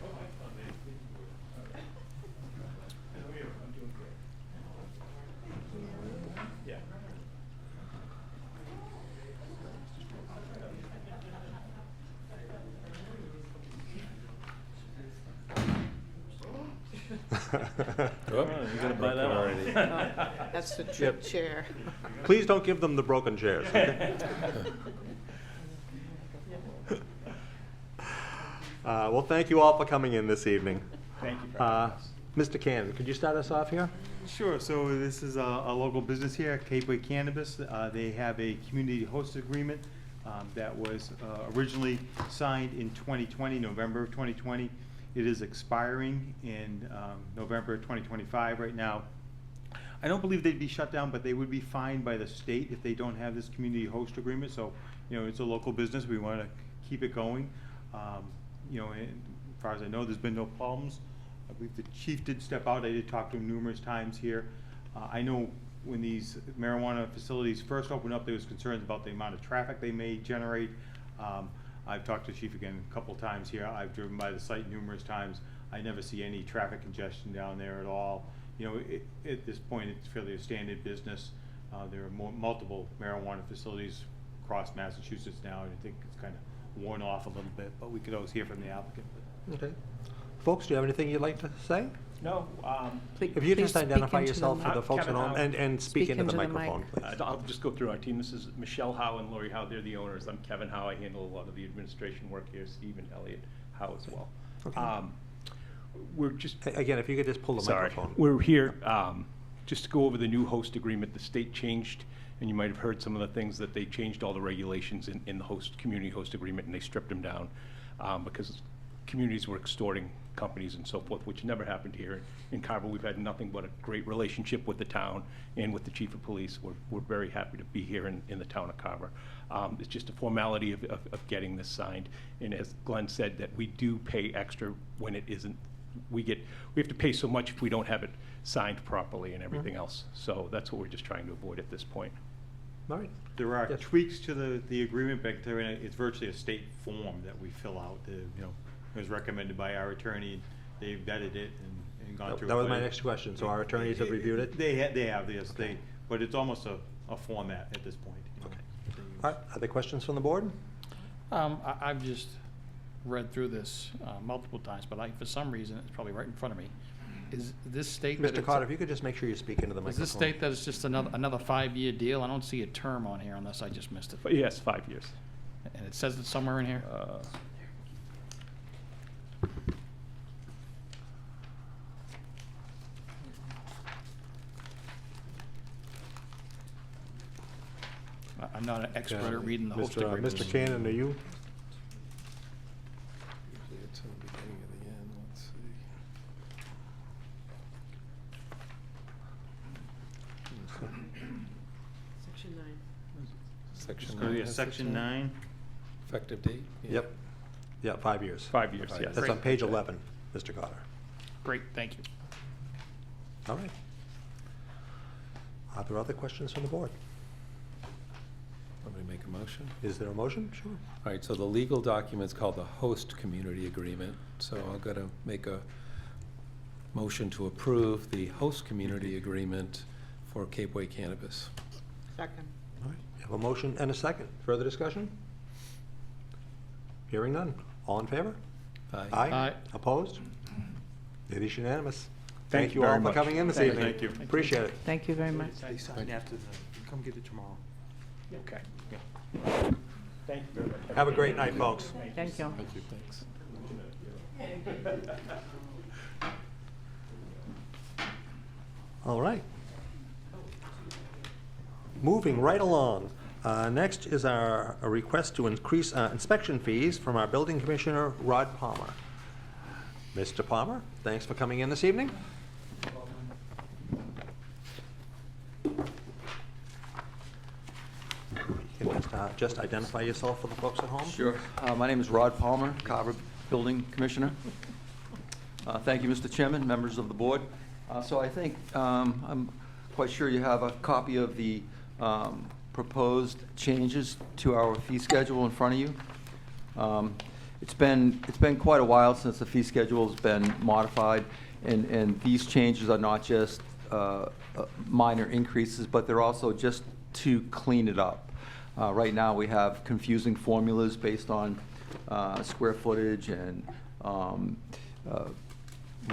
Oh,
you gotta buy that one.
already.
That's the
Yep.
chair.
Please don't give them the broken chairs, okay? Well, thank you all for coming in this evening.
Thank you for having us.
Mr. Cannon, could you start us off here?
Sure, so this is a local business here, Capeway Cannabis. They have a community host agreement that was originally signed in 2020, November of 2020. It is expiring in November of 2025 right now. I don't believe they'd be shut down, but they would be fined by the state if they don't have this community host agreement. So, you know, it's a local business. We want to keep it going. You know, and as far as I know, there's been no problems. I believe the chief did step out. I did talk to him numerous times here. I know when these marijuana facilities first opened up, there was concerns about the amount of traffic they may generate. I've talked to the chief again a couple times here. I've driven by the site numerous times. I never see any traffic congestion down there at all. You know, at this point, it's fairly a standard business. There are multiple marijuana facilities across Massachusetts now, and I think it's kind of worn off a little bit, but we could always hear from the applicant.
Okay. Folks, do you have anything you'd like to say?
No,
If you just identify yourself for the folks at
Kevin
home
Howe.
and speak into the
into the mic.
microphone, please.
I'll just go through our team. This is Michelle Howe and Lori Howe. They're the owners. I'm Kevin Howe. I handle a lot of the administration work here. Steve and Elliot Howe as well.
Okay.
We're just,
Again, if you could just pull the
sorry,
microphone.
we're here just to go over the new host agreement. The state changed, and you might have heard some of the things that they changed all the regulations in the community host agreement, and they stripped them down because communities were extorting companies and so forth, which never happened here. In Carver, we've had nothing but a great relationship with the town and with the chief of police. We're very happy to be here in the town of Carver. It's just a formality of getting this signed. And as Glenn said, that we do pay extra when it isn't. We have to pay so much if we don't have it signed properly and everything else. So that's what we're just trying to avoid at this point.
All right.
There are
Yes.
tweaks to the agreement, but it's virtually a state form that we fill out. You know, it was recommended by our attorney. They vetted it and gone through.
That was
it.
my next question. So our attorneys have reviewed it?
They have, yes, but it's almost a format at this point. You know,
Okay.
to use.
All right, other questions from the board?
I've just read through this multiple times, but for some reason, it's probably right in front of me. Is this state that
Mr.
it's-
Carter, if you could just make sure you speak into the
Does
microphone.
this state that it's just another 5-year deal? I don't see a term on here unless I just missed it.
But yes, 5 years.
And it says it somewhere in here? I'm not an expert at reading the host agreements.
Mr. Cannon, are you?
Usually it's in the beginning of the end. Let's see.
Section 9.
Section
It's gonna be
9
a
has
section
the term?
9.
Effective date? Yeah.
Yep. Yeah, 5 years.
5 years, yes.
That's on page 11, Mr. Carter.
Great, thank you.
All right. Are there other questions from the board?
Want me to make a motion?
Is there a motion? Sure.
All right, so the legal document's called the host community agreement. So I've got to make a motion to approve the host community agreement for Capeway Cannabis.
Second.
All right, you have a motion and a second. Further discussion? Hearing none. All in favor?
Aye.
Aye.
Opposed? It is unanimous.
Thank
Thank
you
you all
very
for
much.
coming in this
Thank
evening.
you.
Appreciate it.
Thank you very much.
They sign after come get it tomorrow.
Okay. Thank you very much.
Have a great night, folks.
Thank you.
Thank you, thanks.
All right. Moving right along. Next is a request to increase inspection fees from our building commissioner, Rod Palmer. Mr. Palmer, thanks for coming in this evening. You can just identify yourself for the folks at home.
Sure. My name is Rod Palmer, Carver Building Commissioner. Thank you, Mr. Chairman, members of the board. So I think, I'm quite sure you have a copy of the proposed changes to our fee schedule in front of you. It's been quite a while since the fee schedule has been modified, and these changes are not just minor increases, but they're also just to clean it up. Right now, we have confusing formulas based on square footage and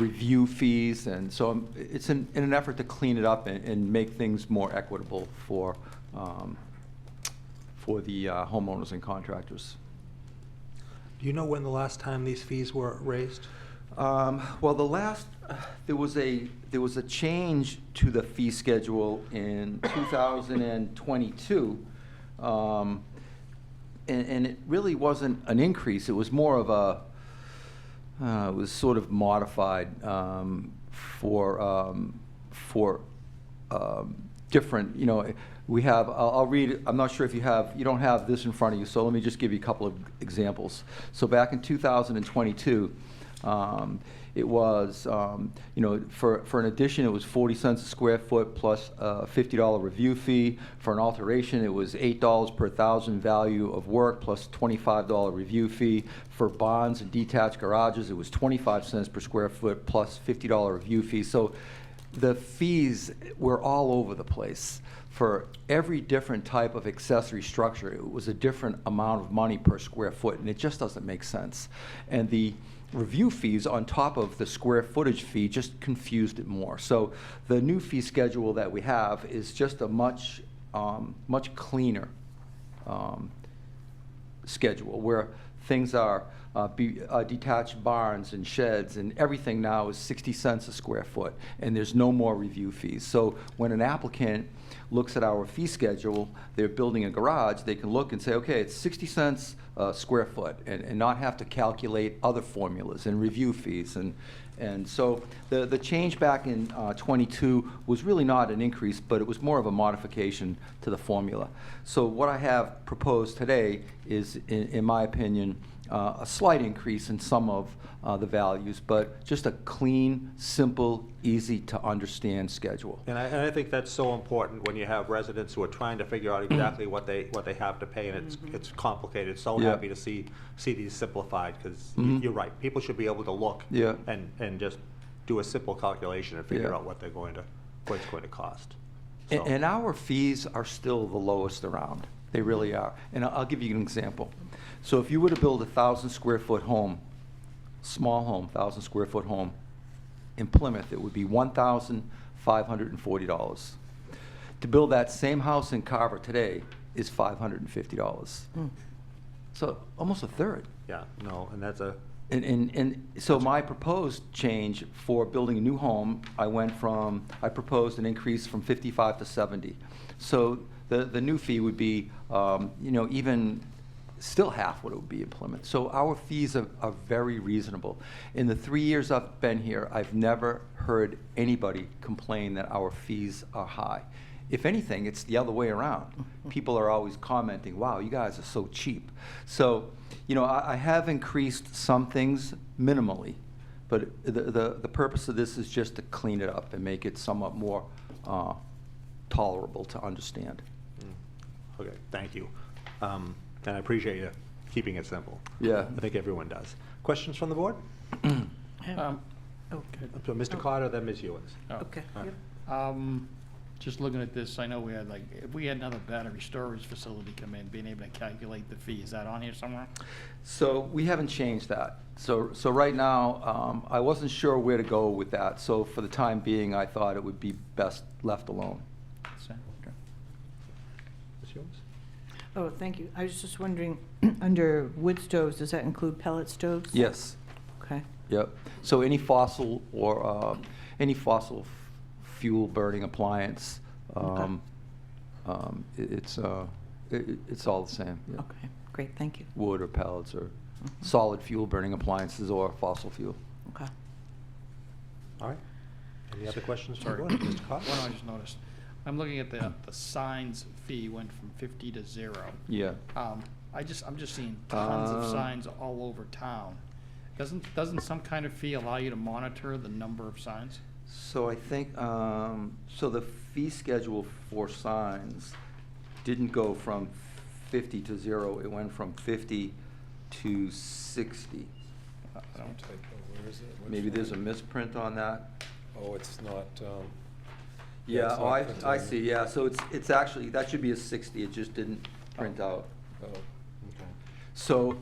review fees, and so it's in an effort to clean it up and make things more equitable for the homeowners and contractors.
Do you know when the last time these fees were raised?
Well, there was a change to the fee schedule in 2022, and it really wasn't an increase. It was more of a, it was sort of modified for different, you know, we have, I'll read, I'm not sure if you don't have this in front of you, so let me just give you a couple of examples. So back in 2022, it was, you know, for an addition, it was 40 cents a square foot plus a $50 review fee. For an alteration, it was $8 per thousand value of work plus $25 review fee. For bonds and detached garages, it was 25 cents per square foot plus $50 review fee. So the fees were all over the place. For every different type of accessory structure, it was a different amount of money per square foot, and it just doesn't make sense. And the review fees on top of the square footage fee just confused it more. So the new fee schedule that we have is just a much cleaner schedule, where things are detached barns and sheds, and everything now is 60 cents a square foot, and there's no more review fees. So when an applicant looks at our fee schedule, they're building a garage, they can look and say, okay, it's 60 cents a square foot, and not have to calculate other formulas and review fees. And so the change back in '22 was really not an increase, but it was more of a modification to the formula. So what I have proposed today is, in my opinion, a slight increase in some of the values, but just a clean, simple, easy to understand schedule.
And I think that's so important when you have residents who are trying to figure out exactly what they have to pay, and it's complicated. So
Yeah.
happy to see these simplified, because you're right. People should be able to look
Yeah.
and just do a simple calculation and figure
Yeah.
out what it's going to cost.
And our fees are still the lowest around. They really are. And I'll give you an example. So if you were to build a 1,000 square foot home, small home, 1,000 square foot home, in Plymouth, it would be $1,540. To build that same house in Carver today is $550. So almost a third.
Yeah, no, and that's a,
And so my proposed change for building a new home, I proposed an increase from 55 to 70. So the new fee would be, you know, even still half what it would be in Plymouth. So our fees are very reasonable. In the 3 years I've been here, I've never heard anybody complain that our fees are high. If anything, it's the other way around. People are always commenting, wow, you guys are so cheap. So, you know, I have increased some things minimally, but the purpose of this is just to clean it up and make it somewhat more tolerable to understand.
okay, thank you. And I appreciate you keeping it simple.
Yeah.
I think everyone does. Questions from the board?
Um,
Okay.
So Mr. Carter, then Ms. Ewens.
oh,
Okay.
All right.
Yep.
Just looking at this, I know we had if we had another battery storage facility come in, being able to calculate the fee, is that on here somewhere?
So we haven't changed that. So right now, I wasn't sure where to go with that. So for the time being, I thought it would be best left alone.
So, okay.
Ms. Ewens?
Oh, thank you. I was just wondering, under wood stoves, does that include pellet stoves?
Yes.
Okay.
Yep. So any fossil or any fossil fuel burning appliance, it's all the same. Yeah.
Okay, great, thank you.
Wood or pellets or solid fuel burning appliances or fossil fuel.
Okay.
All right. Any other questions from the
Sorry.
board? Mr. Carter?
One I just noticed. I'm looking at the signs fee went from 50 to 0.
Yeah.
I'm just seeing tons of
Uh,
signs all over town. Doesn't some kind of fee allow you to monitor the number of signs?
So I think, so the fee schedule for signs didn't go from 50 to 0, it went from 50 to 60.
Don't typo, where is it? Which
Maybe there's a
one?
misprint on that.
Oh, it's not,
Yeah,
it's
oh,
not
I
printed.
see, yeah, so it's actually, that should be a 60, it just didn't print out.
oh, okay.
So,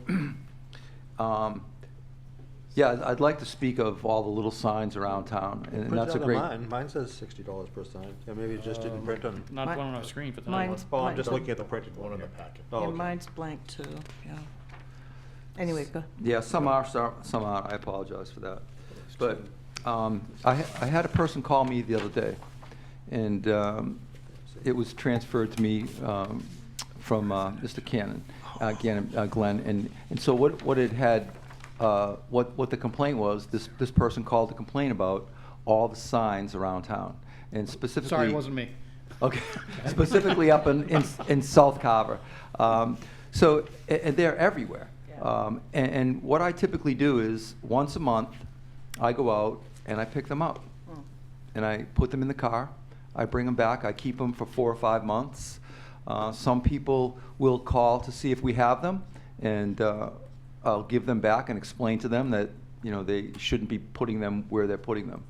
Yeah, I'd like to speak of all the little signs around town, and
Print
that's a
out on
great.
mine. Mine says $60 per sign. Yeah, maybe it just didn't print on.
Not
Mi-
one on our screen for tonight.
Mine's
Oh, I'm just
blank.
looking at the printed one in the packet. Oh,
Yeah,
okay.
mine's blank too, yeah. Anyway, go.
Yeah, some are, some aren't. I apologize for that. But I had a person call me the other day, and it was transferred to me from Mr. Glenn. And so what it had, what the complaint was, this person called to complain about all the signs around town, and specifically.
Sorry, it wasn't me.
Okay, specifically up in South Carver. So, and they're everywhere. And what I typically do is, once a month, I go out and I pick them up. And I put them in the car, I bring them back, I keep them for 4 or 5 months. Some people will call to see if we have them, and I'll give them back and explain to them that, you know, they shouldn't be putting them where they're putting them.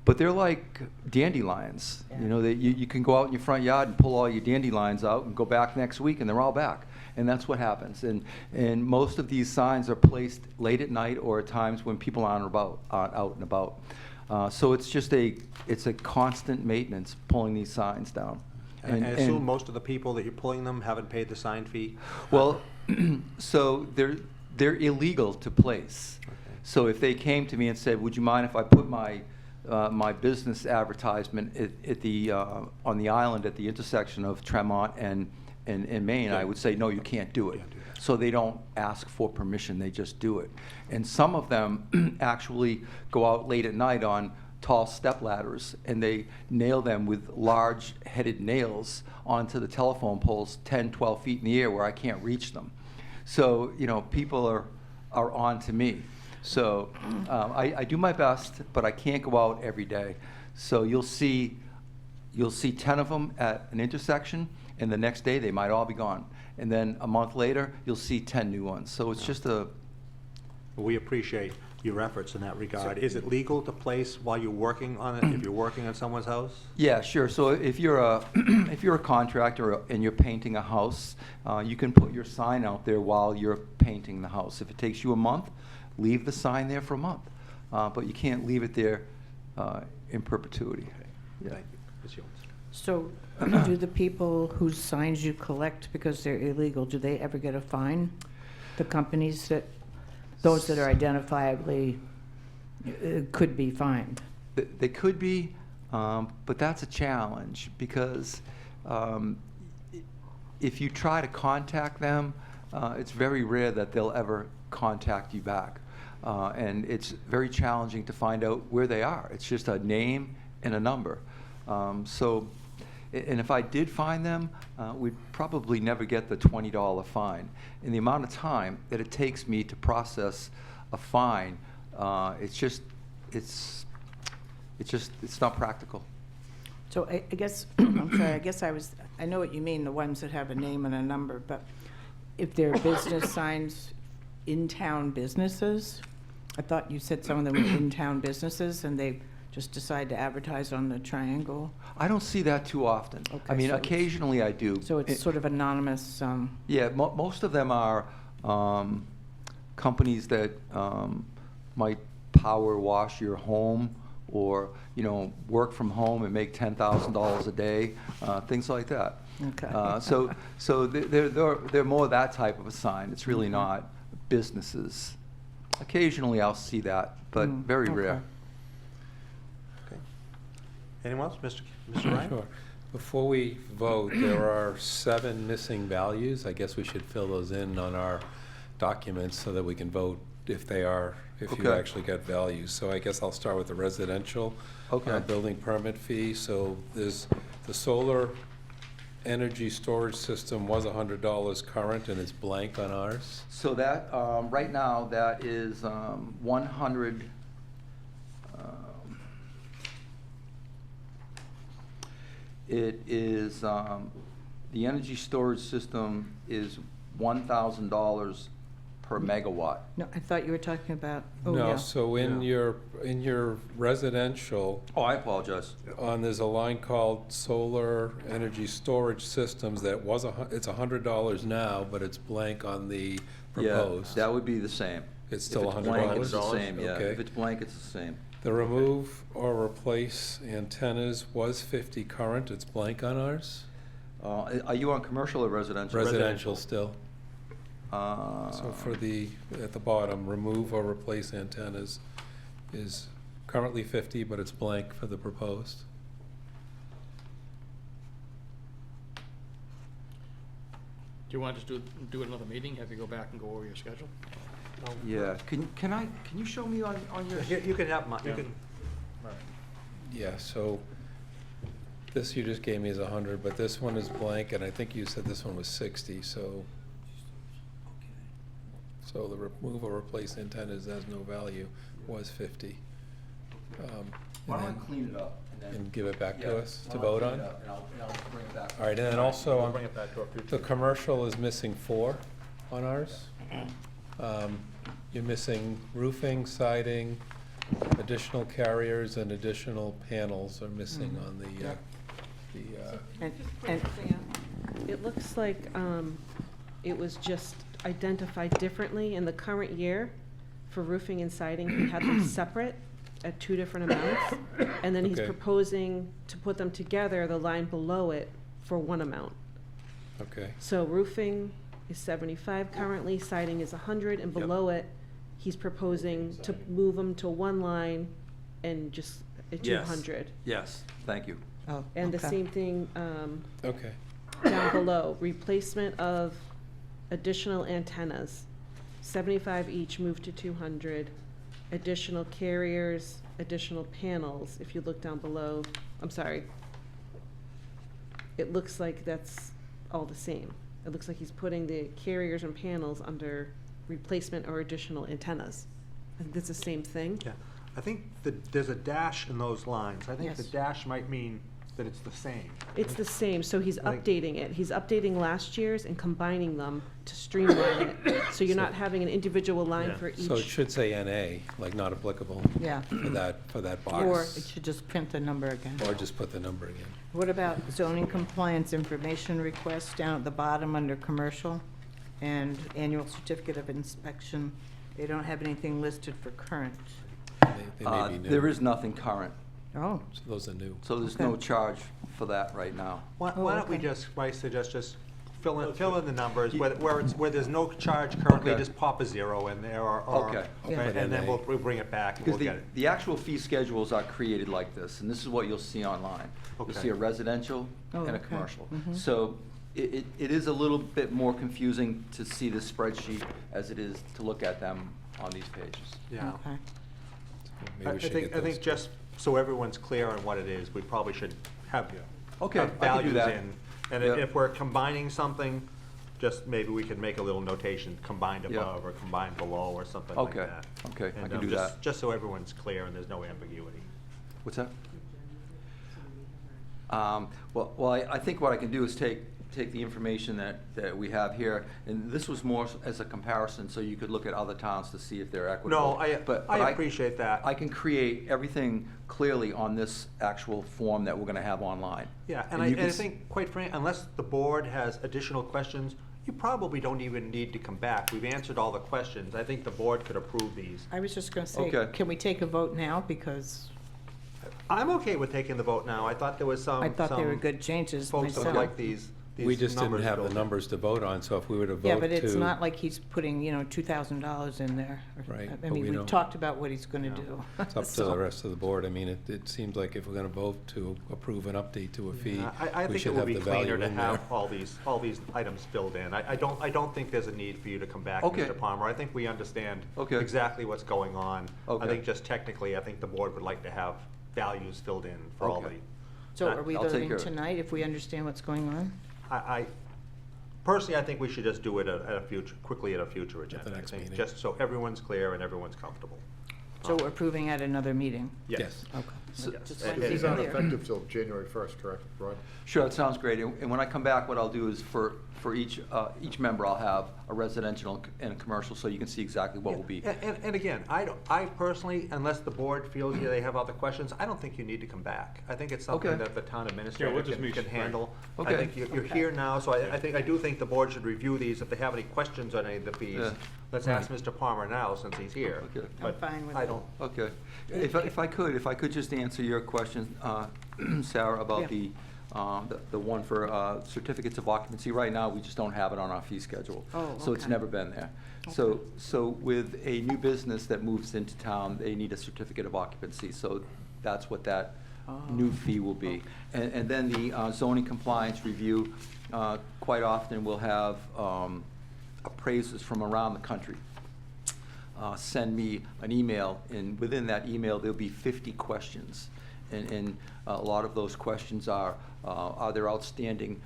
But they're like dandelions.
Yeah.
You know, you can go out in your front yard and pull all your dandelions out and go back next week, and they're all back. And that's what happens. And most of these signs are placed late at night or at times when people aren't out and about. So it's just it's a constant maintenance pulling these signs down.
And I assume most of the people that you're pulling them haven't paid the sign fee?
Well, so they're illegal to place.
Okay.
So if they came to me and said, "Would you mind if I put my my business advertisement at the on the island at the intersection of Tremont and Maine," I would say, "No, you can't do it."
Can't do that.
So they don't ask for permission; they just do it. And some of them actually go out late at night on tall step ladders, and they nail them with large-headed nails onto the telephone poles 10, 12 feet in the air where I can't reach them. So, you know, people are on to me. So I do my best, but I can't go out every day. So you'll see 10 of them at an intersection, and the next day they might all be gone. And then a month later, you'll see 10 new ones. So it's just a...
We appreciate your efforts in that regard. Is it legal to place while you're working on it, if you're working on someone's house?
Yeah, sure. So if you're a if you're a contractor and you're painting a house, you can put your sign out there while you're painting the house. If it takes you a month, leave the sign there for a month, but you can't leave it there in perpetuity. Yeah.
Thank you. Ms. Jones.
So do the people whose signs you collect because they're illegal, do they ever get a fine? The companies those that are identifiably could be fined?
They could be, but that's a challenge because if you try to contact them, it's very rare that they'll ever contact you back. And it's very challenging to find out where they are. It's just a name and a number. And if I did find them, we'd probably never get the $20 fine. And the amount of time that it takes me to process a fine, it's not practical.
So I guess, I'm sorry, I know what you mean, the ones that have a name and a number, but if they're business signs, in-town businesses, I thought you said some of them were in-town businesses and they just decide to advertise on the triangle.
I don't see that too often.
Okay,
I mean,
so it's-
occasionally I do.
So it's sort of anonymous.
Yeah, most of them are companies that might power wash your home or, you know, work from home and make $10,000 a day, things like that.
Okay.
So they're more that type of a sign. It's really not businesses. Occasionally I'll see that, but very
okay.
rare.
Okay. Anyone else? Mr. Ryan?
Sure. Before we vote, there are 7 missing values. I guess we should fill those in on our documents so that we can vote if you
Okay.
actually get values. So I guess I'll start with the residential
Okay.
building permit fee. So there's the solar energy storage system was $100 current and it's blank on ours.
So that, right now, that is 100, it is, the energy storage system is $1,000 per megawatt.
No, I thought you were talking about, oh,
No,
yeah.
so in your residential,
Oh, I apologize.
there's a line called solar energy storage systems that was it's $100 now, but it's blank on the proposed.
Yeah, that would be the same.
It's still
If it's blank, it's the
$100?
same, yeah.
Okay.
If it's blank, it's the same.
The remove or replace antennas was 50 current, it's blank on ours?
Are you on commercial or residential?
Residential still.
Uh,
So for at the bottom, remove or replace antennas is currently 50, but it's blank for the proposed.
Do you want to just do another meeting, have you go back and go over your schedule?
Yeah, can you show me on your?
You can have mine, you can,
Yeah, so this you just gave me is 100, but this one is blank, and I think you said this one was 60, so. So the remove or replace antennas has no value was 50.
Why don't I
And then-
clean it up and then?
and give it back to
Yeah,
us
why
to
don't I
vote
clean
on?
it up and I'll bring it back.
All right, and then also,
we'll bring it back to our future.
the commercial is missing 4 on ours. You're missing roofing, siding, additional carriers, and additional panels are missing on the.
And
It looks like it was just identified differently in the current year for roofing and siding. He had them separate at 2 different amounts. And then he's
Okay.
proposing to put them together, the line below it, for 1 amount.
Okay,
So roofing is 75 currently, siding is 100, and
Yep.
below it, he's proposing to move them to 1 line and just at
Yes.
200.
Yes, thank you.
oh,
And the
okay.
same thing
okay.
down below, replacement of additional antennas, 75 each, moved to 200. Additional carriers, additional panels, if you look down below, I'm sorry. It looks like that's all the same. It looks like he's putting the carriers and panels under replacement or additional antennas. I think that's the same thing.
Yeah, I think there's a dash in those lines. I think the
Yes.
dash might mean that it's the same.
It's the same, so he's
I think-
updating it. He's updating last year's and combining them to streamline it. So you're not having an individual line
Yeah.
for each.
So it should say NA, like not applicable
Yeah,
for that box.
or it should just print the number again.
Or just put the number again.
What about zoning compliance information requests down at the bottom under commercial and annual certificate of inspection? They don't have anything listed for current.
They may be new.
There is nothing current,
Oh,
So those are new.
so there's
Okay.
no charge for that right now.
Why
Oh,
don't we
okay.
just, I suggest just fill in the numbers, where there's no charge currently,
Okay.
just pop a 0 in there, or.
Okay.
Yeah.
And then
NA.
we'll bring it back and
Because
we'll get it.
the actual fee schedules are created like this, and this is what you'll see online. You'll
Okay.
see a residential
Oh,
and a
okay.
commercial.
Mhm.
So it is a little bit more confusing to see the spreadsheet as it is to look at them on these pages.
Yeah.
okay.
Maybe we should get
I think
those.
just so everyone's clear on what it is, we probably should have.
Okay,
have
I can do
values
that.
in. And
Yeah.
if we're combining something, just maybe we can make a little notation, combined
Yeah.
above or combined below or something like
Okay,
that.
okay, I
And,
can do
just-
that.
Just so everyone's clear and there's no ambiguity.
What's that? Well, I think what I can do is take the information that we have here, and this was more as a comparison, so you could look at other towns to see if they're equitable.
No,
But
I appreciate that.
I can create everything clearly on this actual form that we're gonna have online.
Yeah,
And
and
you
I
can s-
think, quite frankly, unless the board has additional questions, you probably don't even need to come back. We've answered all the questions. I think the board could approve these.
I was just gonna say,
Okay.
can we take a vote now? Because
I'm okay with taking the vote now. I thought there was some.
I thought they were
some
good changes
Folks that
myself.
would like these
We just didn't
numbers
have the
filled in.
numbers to vote on, so if we were to vote to.
Yeah, but it's not like he's putting, $2,000 in there.
Right,
I
but
mean,
we
we
don't-
talked about what he's gonna
Yeah.
do.
It's up to
So-
the rest of the board. I mean, it seems like if we're gonna vote to approve an update to a fee,
Yeah, I
we
think it
should
would
have
be
the value
cleaner to
in there.
have all these items filled in. I don't think there's a need for you to come back,
Okay.
Mr. Palmer. I think we understand
Okay.
exactly what's going on. I
Okay.
think just technically, I think the board would like to have values filled in for all the.
Okay.
So are we
I'll take
voting
care of it.
tonight if we understand what's going on?
I personally, I think we should just do it at a future, quickly at a future agenda.
next
I think,
meeting.
just so everyone's clear and everyone's comfortable.
So we're approving at another meeting?
Yes.
Okay.
So-
Just
And
wanted to be
he's not
clear.
effective till January 1st, correct, Rod?
Sure, that sounds great. And when I come back, what I'll do is for each member, I'll have a residential and a commercial, so you can see exactly what will be.
And again, I personally, unless the board feels they have other questions, I don't think you need to come back. I think it's something
Okay.
that the town
Yeah,
administrator
we'll just
can
meet-
can
right.
handle. I
Okay.
think you're here now, so I do think the board should review these. If they have any questions on any of the fees,
Yeah.
let's ask Mr. Palmer now, since he's here.
Okay.
I'm
But
fine with
I
it.
don't,
Okay. If I could just answer your question, Sarah, about the one for certificates of occupancy. Right now, we just don't have it on our fee schedule.
Oh,
So it's
okay.
never been there. So with a new business that moves into town, they need a certificate of occupancy. So that's what that new fee will be. And then the zoning compliance review, quite often we'll have appraisers from around the country send me an email, and within that email, there'll be 50 questions. And a lot of those questions are there outstanding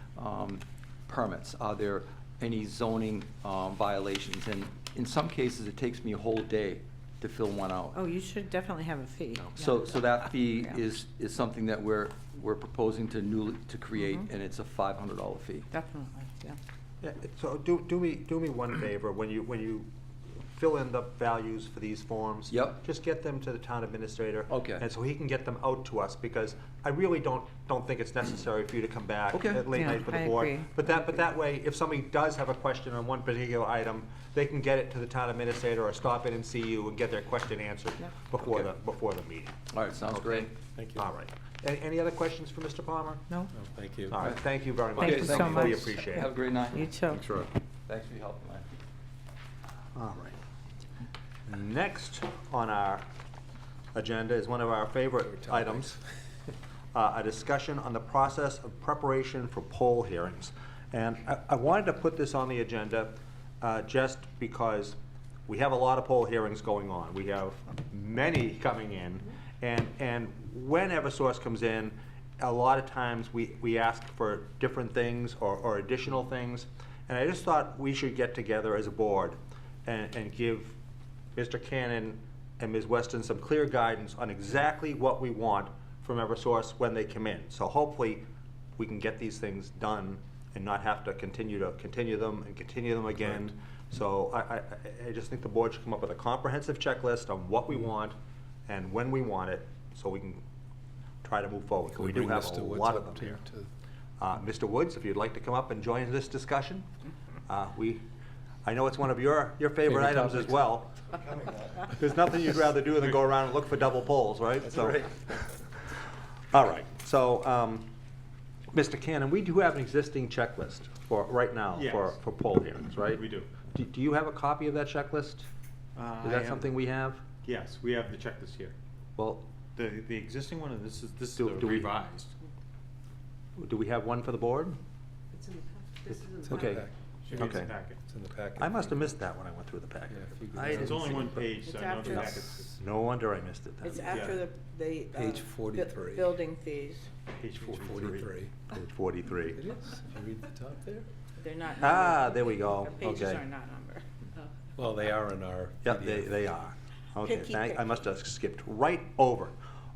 permits? Are there any zoning violations? And in some cases, it takes me a whole day to fill one out.
Oh, you should definitely have a fee.
So
Yeah.
that fee
Yeah.
is something that we're proposing to create,
Mhm.
and it's a $500 fee.
Definitely, yeah.
yeah, so do me one favor, when you fill in the values for these forms.
Yep.
Just get them to the town administrator.
Okay.
And so he can get them out to us, because I really don't think it's necessary for you to come back
Okay.
at late
Yeah,
night for the
I
board.
agree.
But that way, if somebody does have a question on one particular item, they can get it to the town administrator or stop in and see you and get their question answered
Yeah.
before
Okay.
before the meeting.
All right, sounds great.
Thank you.
All right. Any other questions for Mr. Palmer?
No?
No, thank you.
All right, thank you very much.
Thank you so
We
much.
appreciate
Have a
it.
great night.
You too.
Thanks, Rod.
Thanks for your help, man.
All right. Next on our agenda is one of our favorite items, a discussion on the process of preparation for poll hearings. And I wanted to put this on the agenda just because we have a lot of poll hearings going on. We have many coming in, and when Eversource comes in, a lot of times we ask for different things or additional things. And I just thought we should get together as a board and give Mr. Cannon and Ms. Weston some clear guidance on exactly what we want from Eversource when they come in. So hopefully, we can get these things done and not have to continue them again. So I just think the board should come up with a comprehensive checklist on what we want and when we want it, so we can try to move forward.
Can
We
we
do
bring
have
Mr.
a
Woods
lot of
up
them here.
to-
Mr. Woods, if you'd like to come up and join this discussion. I know it's one of your favorite
Favorite
items as
topics.
well. There's nothing you'd rather do than go around and look for double polls, right?
That's
So-
right.
All right, so, Mr. Cannon, we do have an existing checklist for, right now,
Yes.
for poll hearings, right?
We do.
Do you have a copy of that checklist? Is
I
that
have-
something we have?
Yes, we have the checklist here.
Well,
The existing one, and this is
Do-
the
do we-
revised.
do we have one for the board?
It's in the, this is in
It's in the
Okay.
pack.
Should be in the
Okay.
packet.
It's in the packet.
I must have missed that when I went through the packet.
Yeah, if you could-
I
It's
didn't
only
see
one
it, but-
page, so
It's
I know
after
the
the-
packet's
No wonder I missed it
It's
then.
after the.
Page 43.
Building fees.
page
Page
43.
Page 43.
It is. Did you read the top there?
They're not numbered.
Ah, there we go,
The pages
okay.
are not numbered.
Well, they are in our
Yep,
PDF.
they are. Okay,
Picky,
I
picky.
must have skipped right over.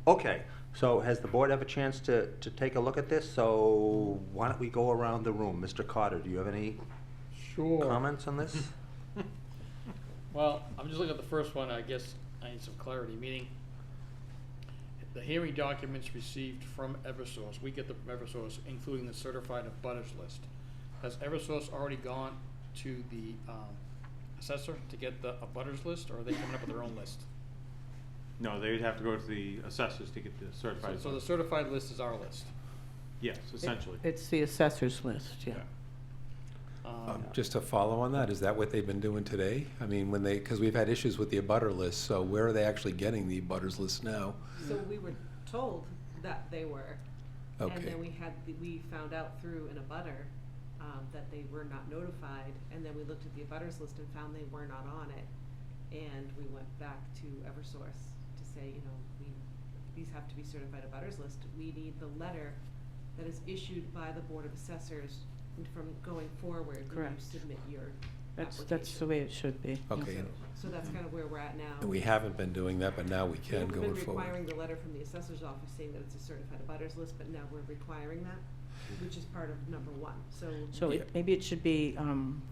Okay, so has the board have a chance to take a look at this? So why don't we go around the room? Mr. Carter, do you have any
Sure.
comments on this?
Well, I'm just looking at the first one, I guess I need some clarity, meaning the hearing documents received from Eversource, we get them from Eversource, including the certified abutters list. Has Eversource already gone to the assessor to get the abutters list, or are they coming up with their own list?
No, they would have to go to the assessors to get the certified.
So the certified list is our list.
Yes, essentially.
It's the assessor's list, yeah.
Just to follow on that, is that what they've been doing today? I mean, when they, because we've had issues with the abutter list, so where are they actually getting the abutters list now?
So we were told that they were. And
Okay.
then we found out through an abutter that they were not notified. And then we looked at the abutters list and found they were not on it. And we went back to Eversource to say, these have to be certified abutters list. We need the letter that is issued by the Board of Assessors from going forward when you
Correct.
submit your
That's
application.
the way it should be.
Okay,
So that's kind of where we're at now.
and we haven't been doing that, but now we
Yeah,
can going
We've been requiring
forward.
the letter from the assessor's office saying that it's a certified abutters list, but now we're requiring that, which is part of number 1, so.
So
Yeah.
maybe it should be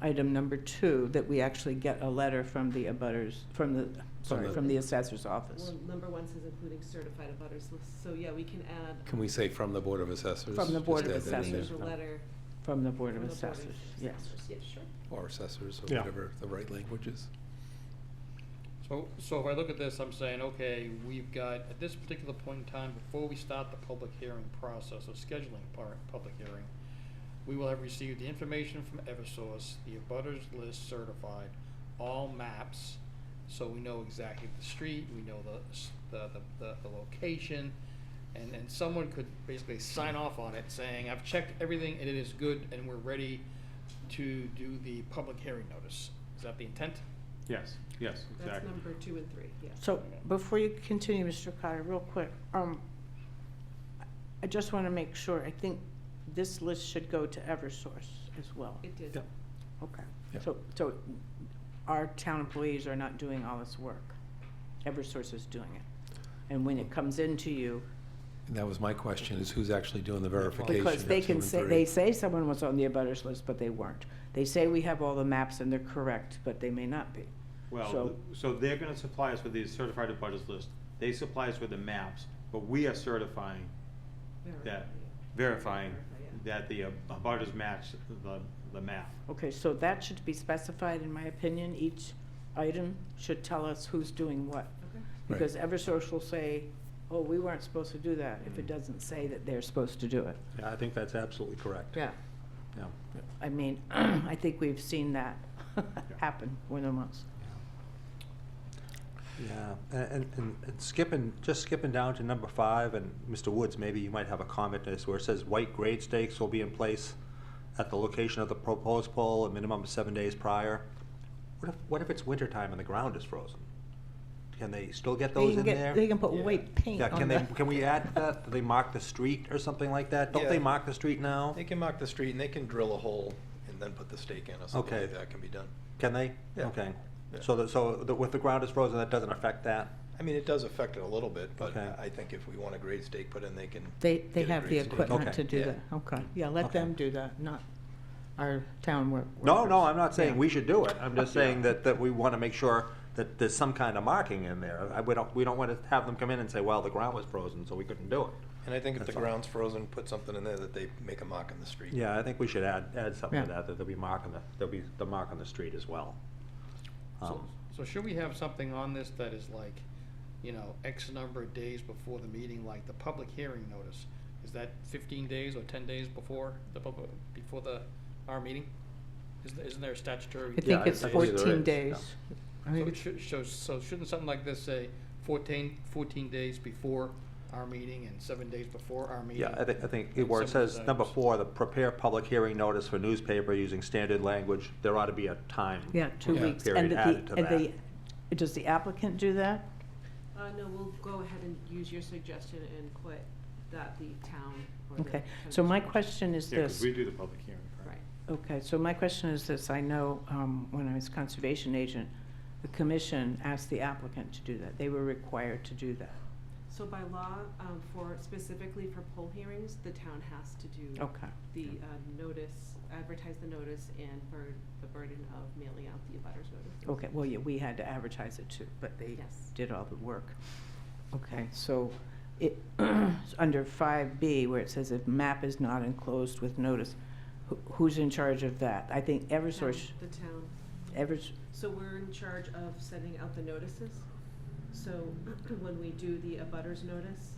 item number 2, that we actually get a letter from the abutters, from the assessor's office.
Well, number 1 says including certified abutters list, so yeah, we can add.
Can we say from the Board of Assessors?
From the Board
Just
of
add that in there.
Assessors.
There's a letter
From the Board
from
of
the Board of
Assessors, yes.
Assessors. Yeah, sure.
Or assessors, or
Yeah.
whatever the right language is.
So if I look at this, I'm saying, okay, we've got, at this particular point in time, before we start the public hearing process or scheduling public hearing, we will have received the information from Eversource, the abutters list certified, all maps, so we know exactly the street, we know the location, and someone could basically sign off on it saying, I've checked everything and it is good and we're ready to do the public hearing notice. Is that the intent?
Yes, yes,
That's
exactly.
number 2 and 3, yeah.
So before you continue, Mr. Carter, real quick, I just want to make sure, I think this list should go to Eversource as well.
It did.
Yeah.
Okay.
Yeah.
So our town employees are not doing all this work. Eversource is doing it. And when it comes into you,
And that was my question, is who's actually doing the verification?
because they
of 2
can
and
say,
3?
they say someone was on the abutters list, but they weren't. They say we have all the maps and they're correct, but they may not be.
Well, so they're gonna supply us with the certified abutters list. They supply us with the maps, but we are certifying that, verifying
Yeah.
that the abutters match the map.
Okay, so that should be specified, in my opinion. Each item should tell us who's doing what.
Okay.
Right.
Because Eversource will say, oh, we weren't supposed to do that, if it doesn't say that they're supposed to do it.
Yeah, I think that's absolutely correct.
Yeah.
Yeah.
I mean, I think we've seen that happen more than once.
Yeah, and skipping down to number 5, and Mr. Woods, maybe you might have a comment to this, where it says white grade stakes will be in place at the location of the proposed pole a minimum of 7 days prior. What if it's wintertime and the ground is frozen? Can they still get those in there?
They can put white paint
Yeah,
on that.
can we add that? Do they mark the street or something like that? Don't they
Yeah.
mark the street now?
They can mark the street and they can drill a hole and then put the stake in or something
Okay.
like that can be done.
Can they?
Yeah.
Okay.
Yeah.
So if the ground is frozen, that doesn't affect that?
I mean, it does affect it a little bit, but
Okay.
I think if we want a grade stake put in, they can.
They
get a
have the
grade stake.
equipment
Okay.
to do
Yeah.
that. Okay, yeah, let
Okay.
them do that, not our town work.
No,
workers.
I'm not saying
Yeah.
we should do it. I'm just saying that we want to make sure that there's some kind of marking in there. We don't want to have them come in and say, well, the ground was frozen, so we couldn't do it.
And I think if the
That's all.
ground's frozen, put something in there that they make a mark on the street.
Yeah, I think we should add something to
Yeah.
that there'll be the mark on the street as well.
So should we have something on this that is like, X number of days before the meeting, like the public hearing notice? Is that 15 days or 10 days before our meeting? Isn't there a statutory?
I think it's
I believe there
14
is,
days. I
So
think
it
it's-
so shouldn't something like this say 14 days before our meeting and 7 days before our meeting?
Yeah, I think
And
where it
some of
says
those
number
items.
4, the prepare public hearing notice for newspaper using standard language, there ought to be a time.
Yeah, 2
Yeah.
weeks.
Period added to that.
Does the applicant do that?
No, we'll go ahead and use your suggestion and put that the town or the.
Okay,
town
so my
administration-
question is
Yeah, 'cause
this.
we do the public hearing,
Right.
Okay, so my question is this, I know when I was conservation agent, the commission asked the applicant to do that. They were required to do that.
So by law, specifically for poll hearings, the town has to do
Okay.
the notice, advertise the notice and the burden of mailing out the abutters notice.
Okay, well, yeah, we had to advertise it too, but they
Yes.
did all the work. Okay, so it, under 5B, where it says if map is not enclosed with notice, who's in charge of that? I think Eversource,
The town.
So
we're in charge of sending out the notices. So when we do the abutters notice,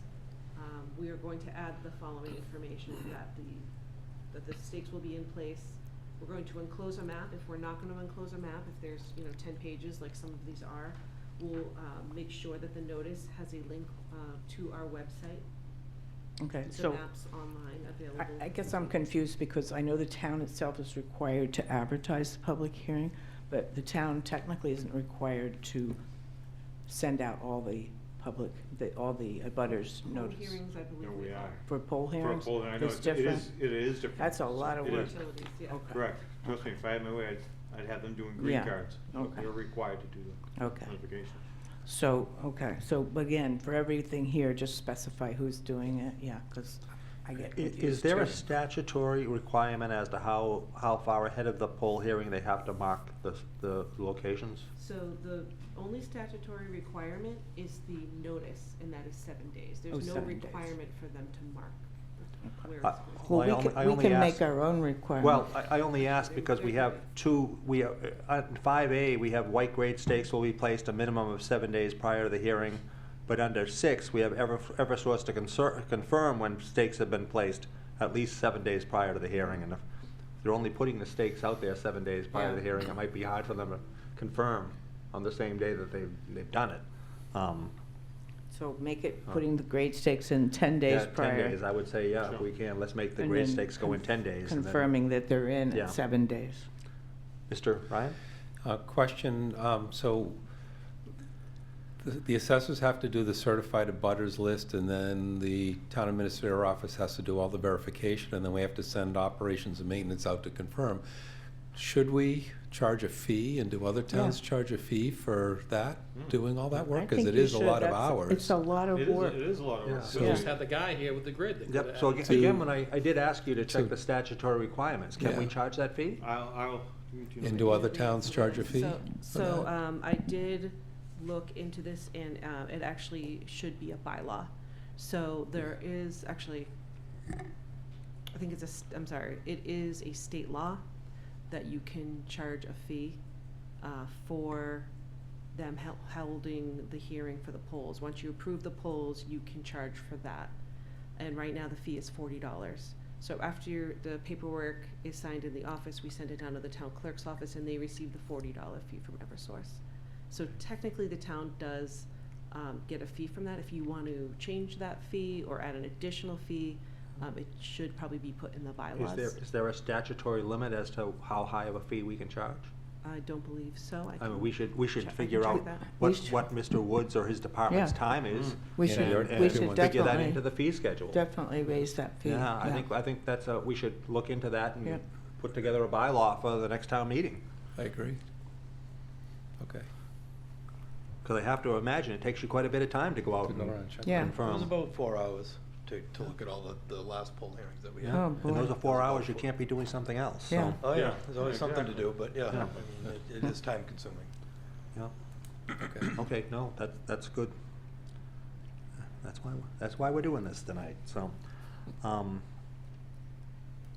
we are going to add the following information, that the stakes will be in place. We're going to enclose a map. If we're not gonna enclose a map, if there's, 10 pages like some of these are, we'll make sure that the notice has a link to our website.
Okay,
The
so
maps online available.
I guess I'm confused because I know the town itself is required to advertise the public hearing, but the town technically isn't required to send out all the public, all the abutters
Poll
notice.
hearings, I believe
No,
we
we
are.
are.
For poll
For a
hearings?
poll, I know
It's
it
different?
is different.
That's a lot of
It
work.
is.
Utilities, yeah.
Okay.
Correct. Trust me, if I had my way, I'd have them doing green
Yeah,
cards.
okay.
They're required to do the
Okay.
notification.
So, okay, so again, for everything here, just specify who's doing it, yeah, because I get confused
Is there a
too.
statutory requirement as to how far ahead of the poll hearing they have to mark the locations?
So the only statutory requirement is the notice, and that is 7 days.
Oh,
There's no
7 days.
requirement for them to mark where it's
Uh,
going to be.
Well,
I
we
only- I
can, we
only
can
asked-
make our own requirement.
Well, I only ask because we have in 5A, we have white grade stakes will be placed a minimum of 7 days prior to the hearing. But under 6, we have Eversource to confirm when stakes have been placed at least 7 days prior to the hearing. And if they're only putting the stakes out there 7 days prior to the
Yeah.
hearing, it might be hard for them to confirm on the same day that they've done it.
So make it, putting the grade stakes in 10 days
Yeah,
prior.
10 days, I would say, yeah, if
Sure.
we can, let's make the
and
grade
then
stakes go in 10 days. and then-
Confirming that they're in
Yeah.
at 7 days.
Mr. Ryan?
Question, so the assessors have to do the certified abutters list, and then the town administrator office has to do all the verification, and then we have to send operations and maintenance out to confirm. Should we charge a fee, and do other towns charge a fee for that, doing all that
I
work? Because
think
it
you
is a
should.
lot of
That's-
hours.
It's a lot of work.
It is a lot of work.
Yeah.
We just had the guy here with the grid. that
Yep,
could've
so
added-
again, when I did ask you to check
To-
the statutory requirements, can we
Yeah.
charge that fee?
I'll.
And do other towns charge a fee?
So I did look into this, and it actually should be a bylaw. So there is actually, I think it is a state law that you can charge a fee for them holding the hearing for the polls. Once you approve the polls, you can charge for that. And right now, the fee is $40. So after the paperwork is signed in the office, we send it down to the town clerk's office, and they receive the $40 fee from Eversource. So technically, the town does get a fee from that. If you want to change that fee or add an additional fee, it should probably be put in the bylaws.
Is there a statutory limit as to how high of a fee we can charge?
I don't believe so.
I mean, we should
I can
figure
check
out
that.
We should-
what Mr. Woods or his department's
Yeah.
time is.
We
Yeah,
should,
you're-
and
we should
figure that
definitely,
into the fee schedule.
definitely raise that fee.
Yeah, I think that's we should look into that and
Yep.
put together a bylaw for the next town meeting.
I agree. Okay.
Because I have to imagine it takes you quite a bit of time to go out
To go
and
around and check.
Yeah.
It was
confirm.
about 4 hours to look at all the last poll hearings that we had.
Oh,
And those
boy.
are 4 hours, you can't be doing something else, so.
Yeah.
Oh, yeah,
Yeah,
there's always something to
exactly.
do, but yeah,
Yeah.
I mean, it is time consuming.
Yeah.
Okay.
Okay, no, that's good. That's why we're doing this tonight, so.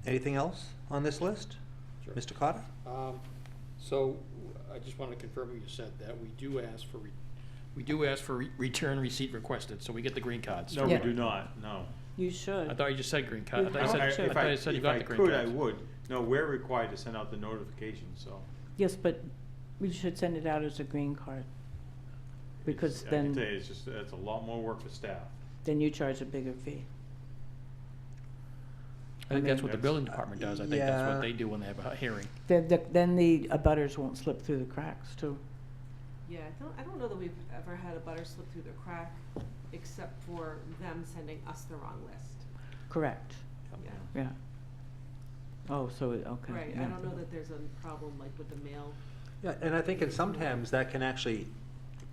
Anything else on this list?
Sure.
Mr. Cotter?
So I just want to confirm what you said, that we do ask for return receipt requested, so we get the green cards.
No, we
Yeah.
do not, no.
You should.
I thought you just said green card. I
You
thought you said,
have to.
I thought you said you got the green
If
cards.
I could, I would. No, we're required to send out the notification, so.
Yes, but we should send it out as a green card. Because
I can tell
then,
you, it's a lot more work for staff.
then you charge a bigger fee.
I think that's what the
That's-
building department does. I think that's
Yeah.
what they do when they have a hearing.
Then the abutters won't slip through the cracks too.
Yeah, I don't know that we've ever had a butter slip through the crack, except for them sending us the wrong list.
Correct,
Yeah.
yeah. Oh, so, okay.
Right,
yeah.
I don't know that there's a problem like with the mail.
Yeah, and I think in sometimes that can actually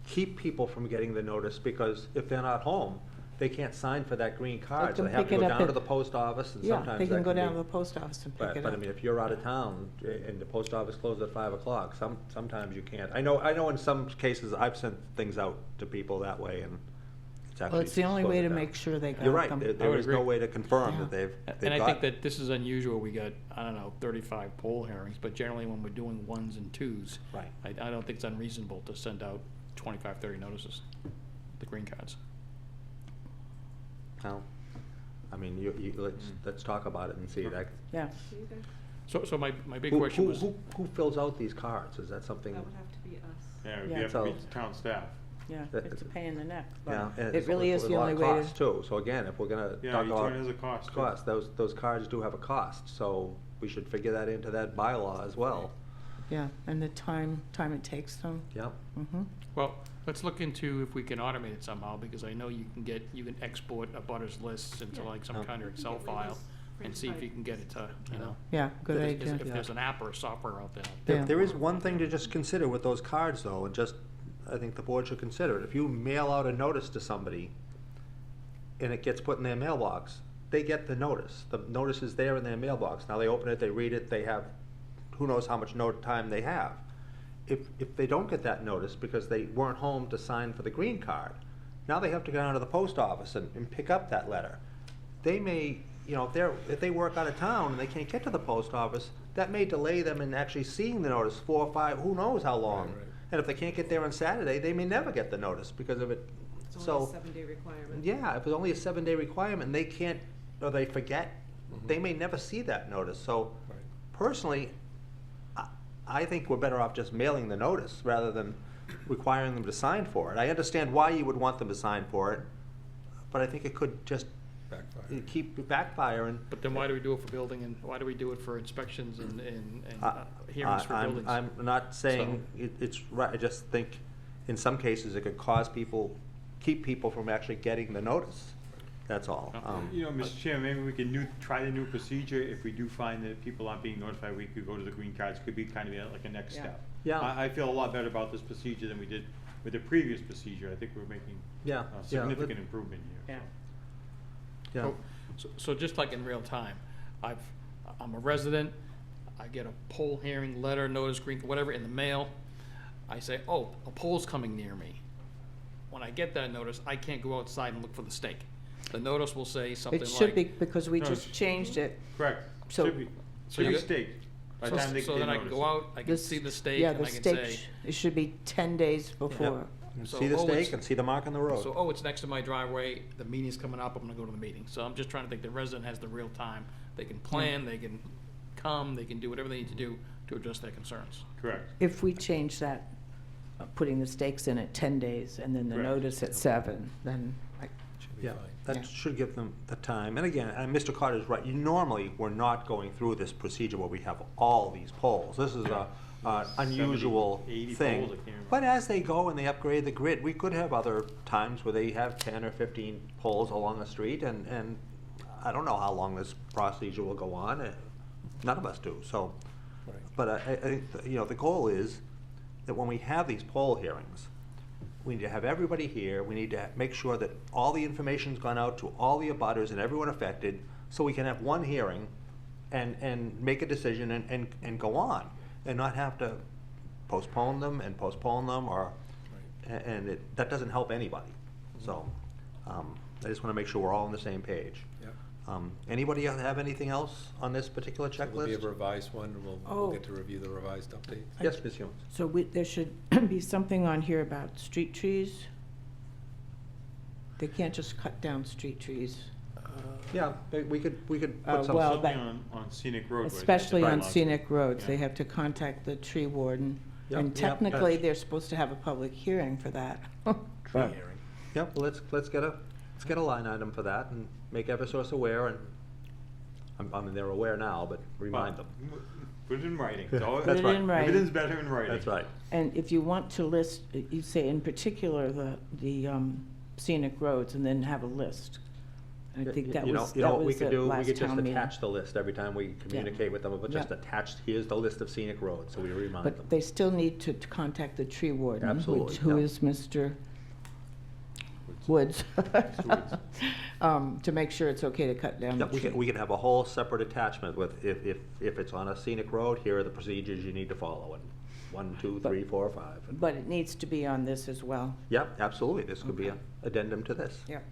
keep people from getting the notice, because if they're not home, they can't sign for that green card, so
can
they have to
pick
go
it up
down
at-
to the post office, and
Yeah,
sometimes
they
that
can go
be-
down to the post office and pick
But
it
I
up.
mean, if you're out of town and the post office closes at 5 o'clock, sometimes you can't. I know in some cases I've sent things out to people that way, and it's actually.
Well, it's the only way
slowed
to
it down.
make sure they got them.
You're right, there
would
is no
agree.
way to confirm
Yeah.
that they've
And I think
got-
that this is unusual. We got, I don't know, 35 poll hearings, but generally when we're doing ones and twos,
Right.
I don't think it's unreasonable to send out 25, 30 notices, the green cards.
Well, I mean, let's talk about it and see that.
Yeah,
So my big
Who-
question
who-
was,
Who fills out these cards? Is that something?
That would have to be us.
Yeah, it would
Yeah.
have to
So-
be town staff.
yeah,
That-
it's a pain in the neck,
Yeah,
but
and
it really is
it's
the
a lot
only
of
way
cost,
to.
too. So again, if we're gonna
Yeah,
talk
each
about
one has a cost, too.
those cards do have a cost, so we should figure that into that bylaw as well.
Yeah, and the time it takes them.
Yep.
Mm-hmm.
well, let's look into if we can automate it somehow, because I know you can export a butters lists into
Yeah.
like some
Oh.
kind of
We can
Excel
get rid of
file.
those.
and see if you can get it to, you know.
Yeah, good
if-
idea.
If there's an app or software out there.
Yeah.
There is one thing to just consider with those cards, though, and just, I think the board should consider it. If you mail out a notice to somebody and it gets put in their mailbox, they get the notice. The notice is there in their mailbox. Now they open it, they read it, they have, who knows how much time they have. If they don't get that notice because they weren't home to sign for the green card, now they have to go down to the post office and pick up that letter. They may, you know, if they work out of town and they can't get to the post office, that may delay them in actually seeing the notice 4 or 5, who knows how long.
Right, right.
And if they can't get there on Saturday, they may never get the notice because of it.
It's
So,
only a 7-day requirement.
yeah, if it's only a 7-day requirement, and they can't, or they forget, they may never see that notice. So
Right.
personally, I think we're better off just mailing the notice rather than requiring them to sign for it. I understand why you would want them to sign for it, but I think it could just
Backfire.
keep backfiring.
But then why do we do it for building, and why do we do it for inspections and hearings for buildings?
I'm not saying it's right, I just think in some cases it could keep people from actually getting the notice. That's all.
You know, Mr. Chairman, maybe we can try the new procedure. If we do find that people aren't being notified, we could go to the green cards. Could be kind of like a next
Yeah.
step.
Yeah.
I feel a lot better about this procedure than we did with the previous procedure. I think we're making
Yeah,
a
yeah,
significant improvement here.
Yeah.
Yeah.
So just like in real time, I'm a resident, I get a poll hearing letter, notice, green, whatever, in the mail. I say, oh, a poll's coming near me. When I get that notice, I can't go outside and look for the stake. The notice will say something
It
like.
should be, because we
No,
just
it's-
changed it.
Correct.
So-
Should be
you-
staked by the time they
So
get
then I
notice.
can go out, I can
This-
see the stake,
Yeah,
and
the
I can
stake,
say,
it should be 10 days before.
So,
See the
oh, it's-
stake and see the mark on the road.
so, oh, it's next to my driveway, the meeting's coming up, I'm gonna go to the meeting. So I'm just trying to think the resident has the real time. They can plan, they can come, they can do whatever they need to do to address their concerns.
Correct.
If we change that, putting the stakes in at 10 days and then the
Correct.
notice at 7, then
Should be
Yeah,
fine.
that
Yeah.
should give them the time. And again, Mr. Carter's right, we're not going through this procedure where we have all these polls. This is a unusual
80
thing.
polls, I can't remember.
But as they go and they upgrade the grid, we could have other times where they have 10 or 15 polls along the street, and I don't know how long this procedure will go on. None of us do, so.
Right.
But I think, the goal is that when we have these poll hearings, we need to have everybody here, we need to make sure that all the information's gone out to all the abutters and everyone affected, so we can have one hearing and make a decision and go on, and not have to postpone them, or, and that doesn't help anybody. So, I just wanna make sure we're all on the same page.
Yep.
Anybody have anything else on this particular
So there'll be a
checklist?
revised one, and we'll
Oh.
get to review the revised update.
Yes, Ms. Jones?
So there should be something on here about street trees. They can't just cut down street trees,
Yeah, we could put
well,
some,
but-
Something on scenic roadways.
especially on
Bylaws.
scenic roads. They
Yeah.
have to contact the tree warden.
Yep,
And
yep,
technically,
that's-
they're supposed to have a public hearing for that.
Tree
But-
hearing.
yeah, well, let's get a line item for that and make Eversource aware, and, I mean, they're aware now, but remind them.
Put it in writing.
Yeah,
So
that's right.
in writing.
Everything's better in writing.
That's right.
And if you want to list, you say in particular the scenic roads, and then have a list. I think that
You know
was,
what
that
we
was
could
at
do? We
last
could just
town meeting.
attach the list every time we communicate with them, but just
Yeah.
attach, here's the list of scenic roads, so we remind them.
But they still need to contact the tree warden.
Absolutely,
Who
yeah.
is Mr. Woods.
Mr.
To make sure it's okay to cut down the
Yep,
tree.
we could have a whole separate attachment with, if it's on a scenic road, here are the procedures you need to follow, and 1, 2, 3, 4, 5. and-
But it needs to be on this as well.
Yep, absolutely, this could be
Okay.
an addendum to this.
Yep.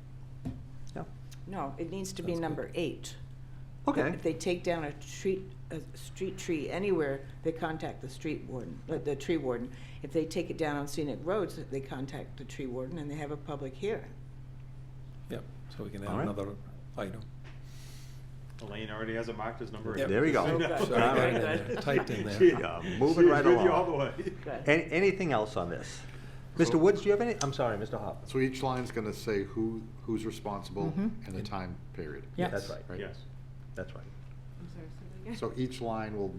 Yeah.
No, it needs to be
Sounds good.
number 8.
Okay.
If they take down a street tree anywhere, they contact the street warden, the tree warden. If they take it down on scenic roads, they contact the tree warden and they have a public hearing.
Yep, so we can
All
add
right.
another item.
Elaine already has it marked as number 8.
Yep.
There we go.
Oh, good.
All
Sorry, got
right.
it in there, typed in there.
Yeah, moving right
She's with you all
along.
the way.
Good.
Anything else on this? Mr. Woods, do you have any, I'm sorry, Mr. Hop.
So each line's gonna say who's responsible and the time period.
Yes.
That's right,
Right?
Yes.
that's right.
I'm sorry, say that again?
So each line will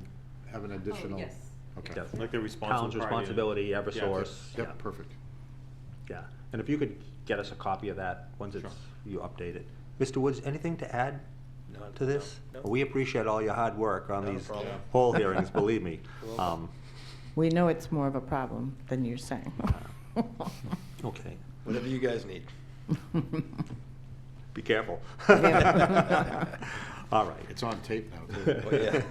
have an
Oh,
additional.
yes.
Okay.
Yeah.
Like the responsible
Town's
party.
responsibility, Eversource.
Yep,
yeah.
perfect.
Yeah, and if you could get us a copy of that, once it's,
Sure.
you update it. Mr. Woods, anything to add?
None,
to this?
no, no.
We appreciate all your hard work on
Not a
these
problem.
whole hearings, believe me.
We know it's more of a problem than you're saying.
Okay,
Whatever you guys need.
be careful.
Yeah.
All right.
It's on tape now, too.
Oh, yeah.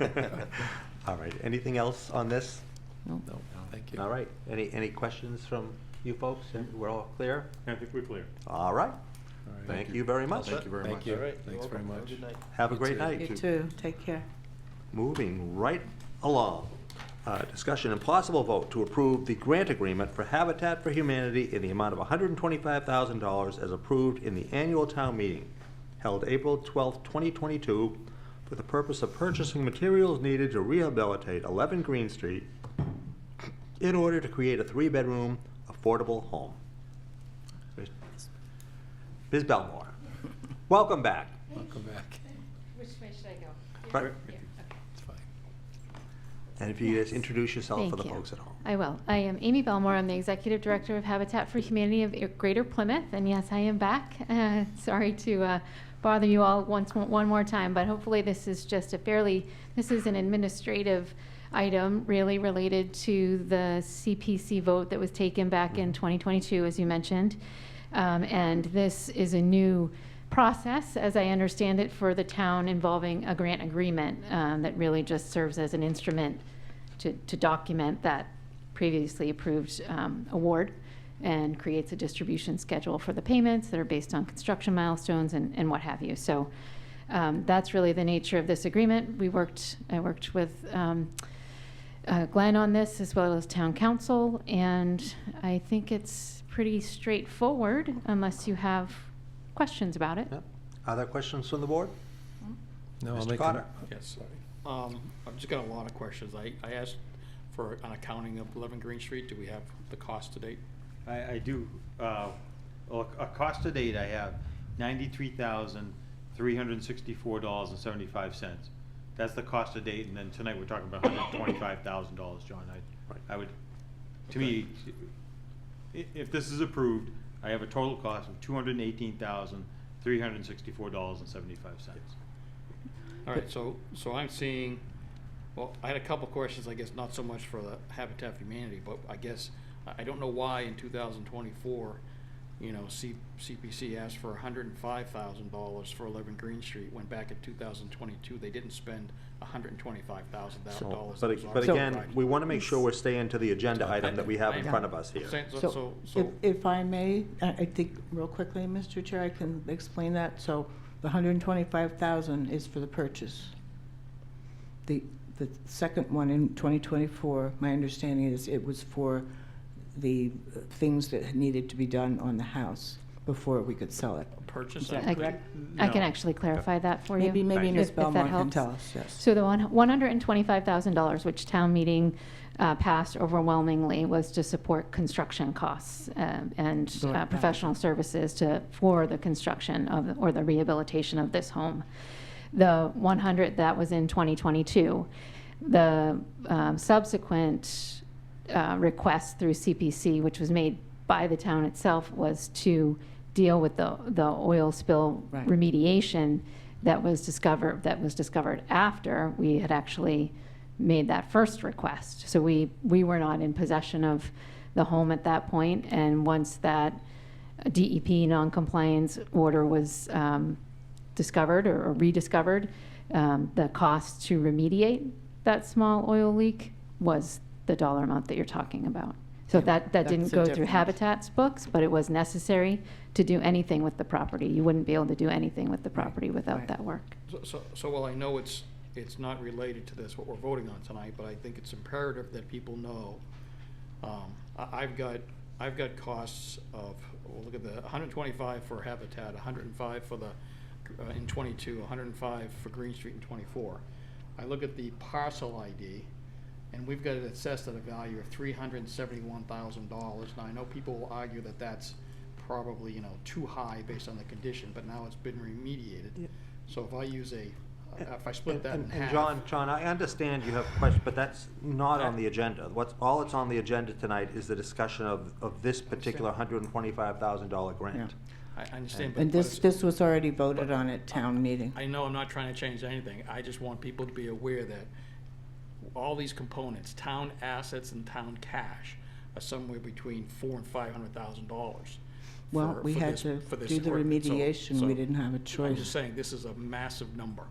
All right, anything else on this?
No.
No, thank you.
All right, any questions from you folks? We're all clear?
I think we're clear.
All right,
All right.
thank you very much.
Thank you very much.
Thank you.
All right.
Thanks
You're
very
welcome.
much.
Have a good night.
Have a
You
great
too.
night.
You too, take care.
Moving right along. Discussion and possible vote to approve the grant agreement for Habitat for Humanity in the amount of $125,000 as approved in the annual town meeting held April 12, 2022, for the purpose of purchasing materials needed to rehabilitate 11 Green Street in order to create a 3-bedroom affordable home. Ms. Belmore, welcome back.
Welcome back.
Which way should I go?
Right.
It's fine.
And if you just introduce yourself for
Thank
the
you.
folks at home.
I will. I am Amy Belmore. I'm the Executive Director of Habitat for Humanity of Greater Plymouth. And yes, I am back. Sorry to bother you all one more time, but hopefully this is just this is an administrative item really related to the CPC vote that was taken back in 2022, as you mentioned. And this is a new process, as I understand it, for the town involving a grant agreement that really just serves as an instrument to document that previously approved award and creates a distribution schedule for the payments that are based on construction milestones and what have you. So that's really the nature of this agreement. I worked with Glenn on this as well as town council, and I think it's pretty straightforward unless you have questions about it.
Yep. Other questions from the board?
No, I'll
Mr.
make
Carter?
Yes. I've just got a lot of questions. I asked for an accounting of 11 Green Street. Do we have the cost to date?
I do. Well, a cost to date, I have $93,364.75. That's the cost to date, and then tonight we're talking about $125,000, John. I would, to me, if this is approved, I have a total cost of $218,364.75.
All right, so I'm seeing, well, I had a couple questions, I guess, not so much for the Habitat for Humanity, but I guess, I don't know why in 2024, CPC asked for $105,000 for 11 Green Street, when back in 2022, they didn't spend $125,000.
But again, we want to make sure we're staying to the agenda item that we have in front of us here.
So,
If I may, I think real quickly, Mr. Chair, I can explain that. So the 125,000 is for the purchase. The second one in 2024, my understanding is it was for the things that needed to be done on the house before we could sell it.
purchase.
Is that
I
correct?
I can actually clarify that for you.
Maybe Ms.
if that
Belmont can
helps.
tell us, yes.
So the $125,000, which town meeting passed overwhelmingly, was to support construction costs and
Right.
professional services for the construction or the rehabilitation of this home. The 100 that was in 2022. The subsequent request through CPC, which was made by the town itself, was to deal with the oil spill
Right.
remediation that was discovered after we had actually made that first request. So we were not in possession of the home at that point, and once that DEP non-compliance order was discovered or rediscovered, the cost to remediate that small oil leak was the dollar amount that you're talking about. So that didn't
That's the
go through
difference.
Habitat's books, but it was necessary to do anything with the property. You wouldn't be able to do anything with the property without
Right.
that work.
So while I know it's not related to this, what we're voting on tonight, but I think it's imperative that people know, I've got costs of, well, look at the 125 for Habitat, 105 for the, in 22, 105 for Green Street in 24. I look at the parcel ID, and we've got it assessed at a value of $371,000. Now, I know people will argue that that's probably, too high based on the condition, but now it's been remediated.
Yep.
So if I use a if I split that in
And
half.
John, I understand you have questions, but that's not on the agenda. All that's on the agenda tonight is the discussion of this particular $125,000 grant.
I understand, but.
And
but
this was already voted on at town meeting.
I know I'm not trying to change anything. I just want people to be aware that all these components, town assets and town cash, are somewhere between $400,000 and $500,000.
Well, we had to do the remediation. We didn't have a
I'm
choice.
just saying, this is a massive number,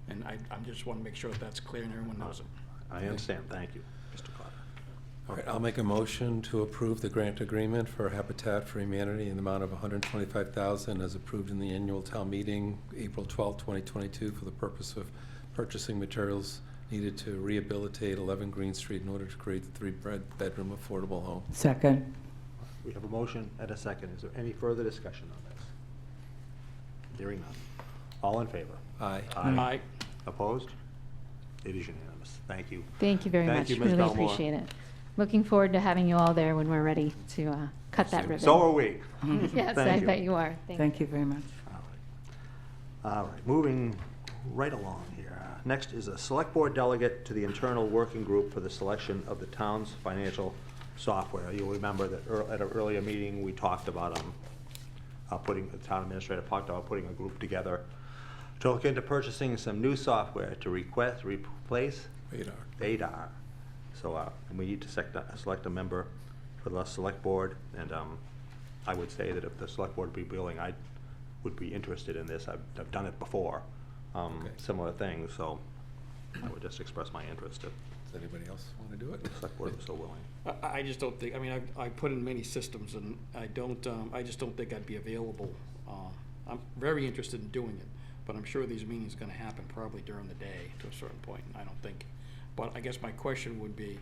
and I just want to make sure that that's clear and everyone knows it.
I understand, thank you, Mr. Carter.
All right, I'll make a motion to approve the grant agreement for Habitat for Humanity in the amount of $125,000 as approved in the annual town meeting, April 12, 2022, for the purpose of purchasing materials needed to rehabilitate 11 Green Street in order to create the three-bedroom affordable home.
Second.
We have a motion and a second. Is there any further discussion on this? Hearing none. All in favor?
Aye.
Aye.
Opposed? It is unanimous. Thank you.
Thank you very
Thank
much.
you, Ms.
Really
Belmore.
appreciate it. Looking forward to having you all there when we're ready to cut that ribbon.
So are we.
Yes,
Thank
I
you.
bet you are.
Thank you very much.
All right, moving right along here. Next is a select board delegate to the internal working group for the selection of the town's financial software. You'll remember that at an earlier meeting, we talked about the town administrator talked about putting a group together to look into purchasing some new software to replace Vadar. So we need to select a member for the select board, and I would say that if the select board would be willing, I would be interested in this. I've done it before, similar things, so I would just express my interest if
Does anybody else want to do it?
the select board was so willing.
I just don't think, I mean, I put in many systems, and I just don't think I'd be available. I'm very interested in doing it, but I'm sure these meetings are gonna happen probably during the day to a certain point, and I don't think. But I guess my question would be,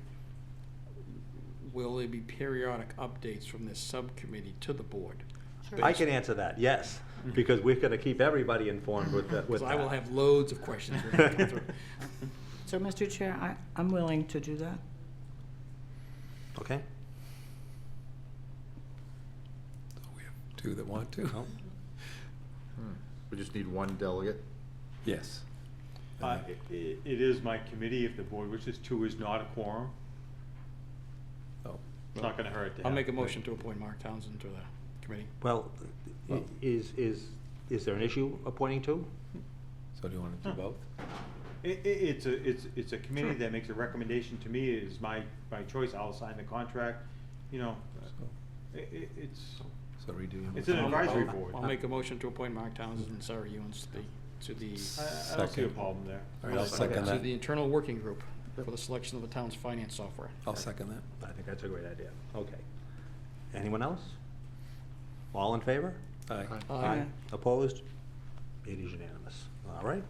will there be periodic updates from this subcommittee to the board?
I can answer that, yes, because we're gonna keep everybody informed with that.
Because I will have loads of questions when I come through.
So, Mr. Chair, I'm willing to do that.
Okay?
We have two that want to.
We just need one delegate.
Yes.
It is my committee. If the board wishes, 2 is not a quorum.
Oh.
It's not gonna hurt to have.
I'll make a motion to appoint Mark Townsend to the committee.
Well, is there an issue appointing two?
So do you want to do both?
It's a committee that makes a recommendation to me. It is my choice. I'll sign the contract, you know. It's
redo.
It's an advisory board.
I'll make a motion to appoint Mark Townsend and Sarah Ewens to the.
I don't see a problem there.
All right, I'll second
To
that.
the internal working group for the selection of the town's finance software.
I'll second that.
I think that's a great idea. Okay. Anyone else? All in favor?
Aye.
Aye.
Opposed? It is unanimous. All right.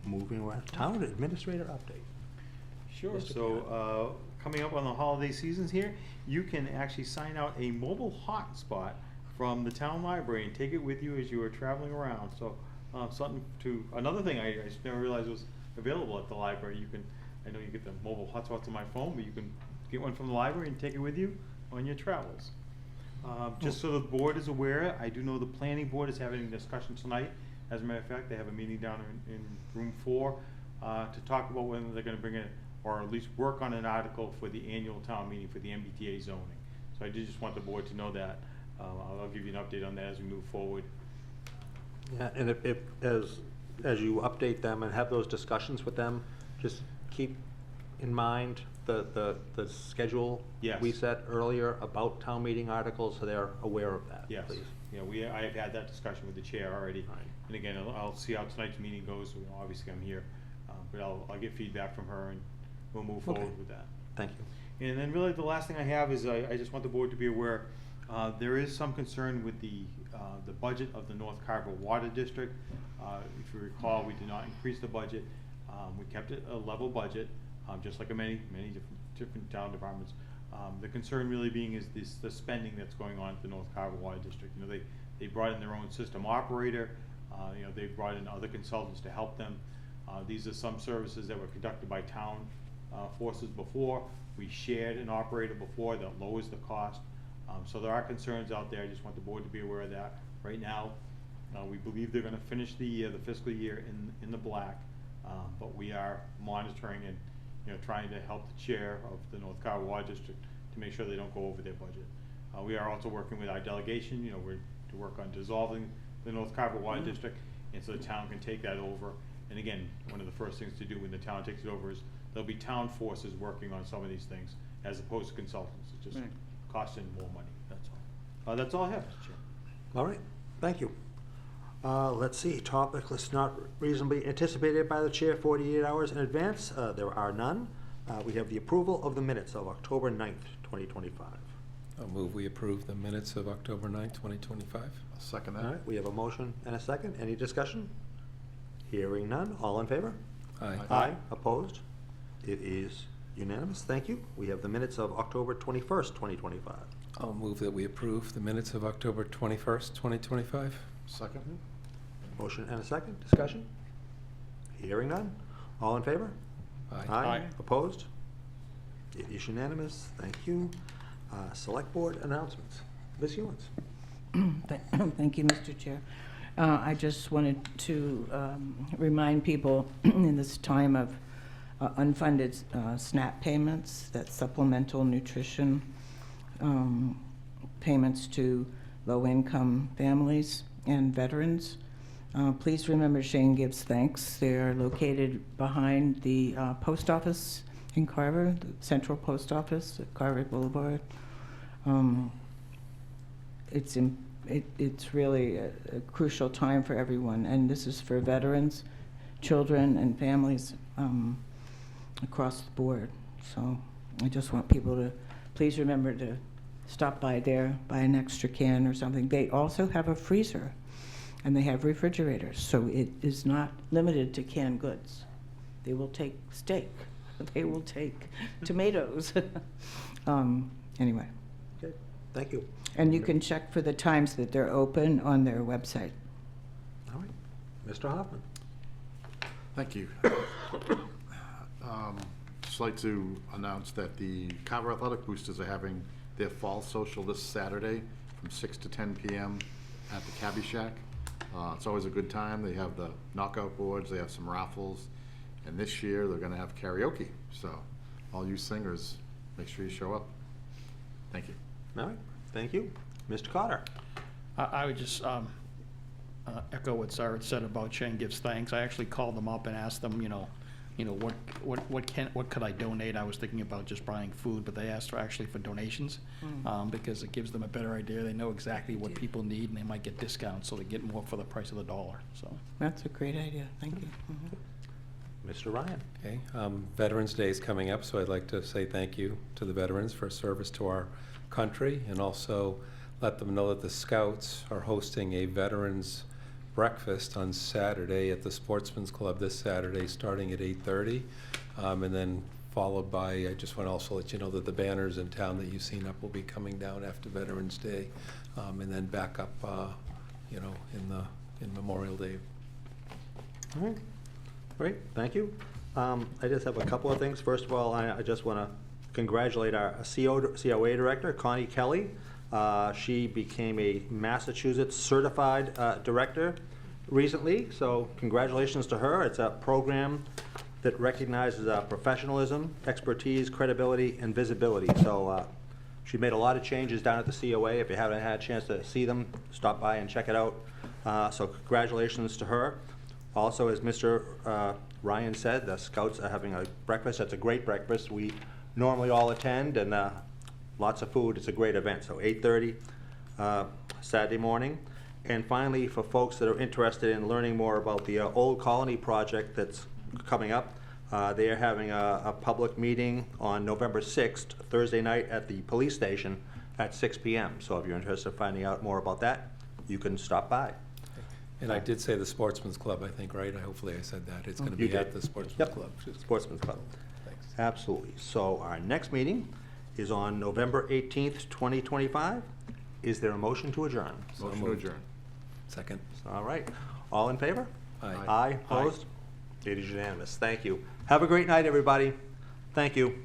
Moving right, town administrator update.
Sure.
Mr.
So, coming up on the holiday seasons here, you can actually sign out a mobile hotspot from the town library and take it with you as you are traveling around. So, another thing I just never realized was available at the library. I know you get the mobile hotspots on my phone, but you can get one from the library and take it with you on your travels. Just so the board is aware, I do know the planning board is having a discussion tonight. As a matter of fact, they have a meeting down in room 4 to talk about whether they're gonna bring in, or at least work on an article for the annual town meeting for the MBTA zoning. So I did just want the board to know that. I'll give you an update on that as we move forward.
Yeah, and if as you update them and have those discussions with them, just keep in mind the schedule
Yes.
we set earlier about town meeting articles, so they're aware of that,
Yes.
please.
Yeah, I've had that discussion with the chair already.
Right.
And again, I'll see how tonight's meeting goes. Obviously, I'm here, but I'll get feedback from her and we'll move forward
Okay.
with that.
Thank you.
And then really the last thing I have is I just want the board to be aware, there is some concern with the budget of the North Carver Water District. If you recall, we did not increase the budget. We kept it a level budget, just like many different town departments. The concern really being is the spending that's going on at the North Carver Water District. You know, they brought in their own system operator. You know, they brought in other consultants to help them. These are some services that were conducted by town forces before. We shared an operator before that lowers the cost. So there are concerns out there. I just want the board to be aware of that. Right now, We believe they're gonna finish the fiscal year in the black, but we are monitoring and, trying to help the chair of the North Carver Water District to make sure they don't go over their budget. We are also working with our delegation, we're to work on dissolving the North Carver Water District, and so the town can take that over. And again, one of the first things to do when the town takes it over is there'll be town forces working on some of these things as opposed to consultants. It's just
Right.
costing more money, that's all. That's all I have, Mr. Chair.
All right, thank you. Let's see, topic list not reasonably anticipated by the chair 48 hours in advance. There are none. We have the approval of the minutes of October 9th, 2025.
I'll move we approve the minutes of October 9th, 2025.
I'll second
All
that.
right, we have a motion and a second. Any discussion? Hearing none. All in favor?
Aye.
Aye. Opposed? It is unanimous. Thank you. We have the minutes of October 21st, 2025.
I'll move that we approve the minutes of October 21st, 2025.
Second?
Motion and a second. Discussion? Hearing none. All in favor?
Aye.
Aye.
Opposed? It is unanimous. Thank you. Select Board announcements. Ms. Hewens.
Thank you, Mr. Chair. I just wanted to remind people in this time of unfunded SNAP payments, that supplemental nutrition payments to low-income families and veterans. Please remember Shane Gives Thanks. They are located behind the post office in Carver, the Central Post Office at Carver Boulevard. It's really a crucial time for everyone, and this is for veterans, children, and families across the board. So I just want people to please remember to stop by there, buy an extra can or something. They also have a freezer, and they have refrigerators, so it is not limited to canned goods. They will take steak. They will take tomatoes. Anyway.
Okay, thank you.
And you can check for the times that they're open on their website.
All right. Mr. Hoffman.
Thank you. Just like to announce that the Carver Athletic Boosters are having their fall social this Saturday from 6 to 10 p.m. at the Cabbie Shack. It's always a good time. They have the knockout boards, they have some raffles, and this year they're going to have karaoke. So all you singers, make sure you show up. Thank you.
All right, thank you. Mr. Cotter.
I would just echo what Sarah said about Shane Gives Thanks. I actually called them up and asked them, what could I donate? I was thinking about just buying food, but they asked for donations because it gives them a better idea. They know exactly what people need, and they might get discounts, so they get more for the price of the dollar. So
That's a great idea. Thank you.
Mr. Ryan.
Okay, Veterans Day is coming up, so I'd like to say thank you to the veterans for service to our country, and also let them know that the Scouts are hosting a veterans breakfast on Saturday at the Sportsman's Club this Saturday, starting at 8:30, and then followed by, I just want to also let you know that the banners in town that you've seen up will be coming down after Veterans Day, and then back up, in Memorial Day.
All right, great, thank you. I just have a couple of things. First of all, I just want to congratulate our COA director, Connie Kelly. She became a Massachusetts certified director recently, so congratulations to her. It's a program that recognizes professionalism, expertise, credibility, and visibility. So she made a lot of changes down at the COA. If you haven't had a chance to see them, stop by and check it out. So congratulations to her. Also, as Mr. Ryan said, the Scouts are having a breakfast. That's a great breakfast. We normally all attend, and lots of food. It's a great event. So 8:30 Saturday morning. And finally, for folks that are interested in learning more about the Old Colony project that's coming up, they are having a public meeting on November 6th, Thursday night, at the police station at 6 p.m. So if you're interested in finding out more about that, you can stop by.
And I did say the Sportsman's Club, I think, right? Hopefully I said that. It's going to
You
be
did.
at the Sportsman's
Yep.
Club.
Sportsman's Club.
Thanks.
Absolutely. So our next meeting is on November 18th, 2025. Is there a motion to adjourn?
Motion to adjourn.
Second.
All right. All in favor?
Aye.
Aye. Opposed? It is unanimous. Thank you. Have a great night, everybody. Thank you.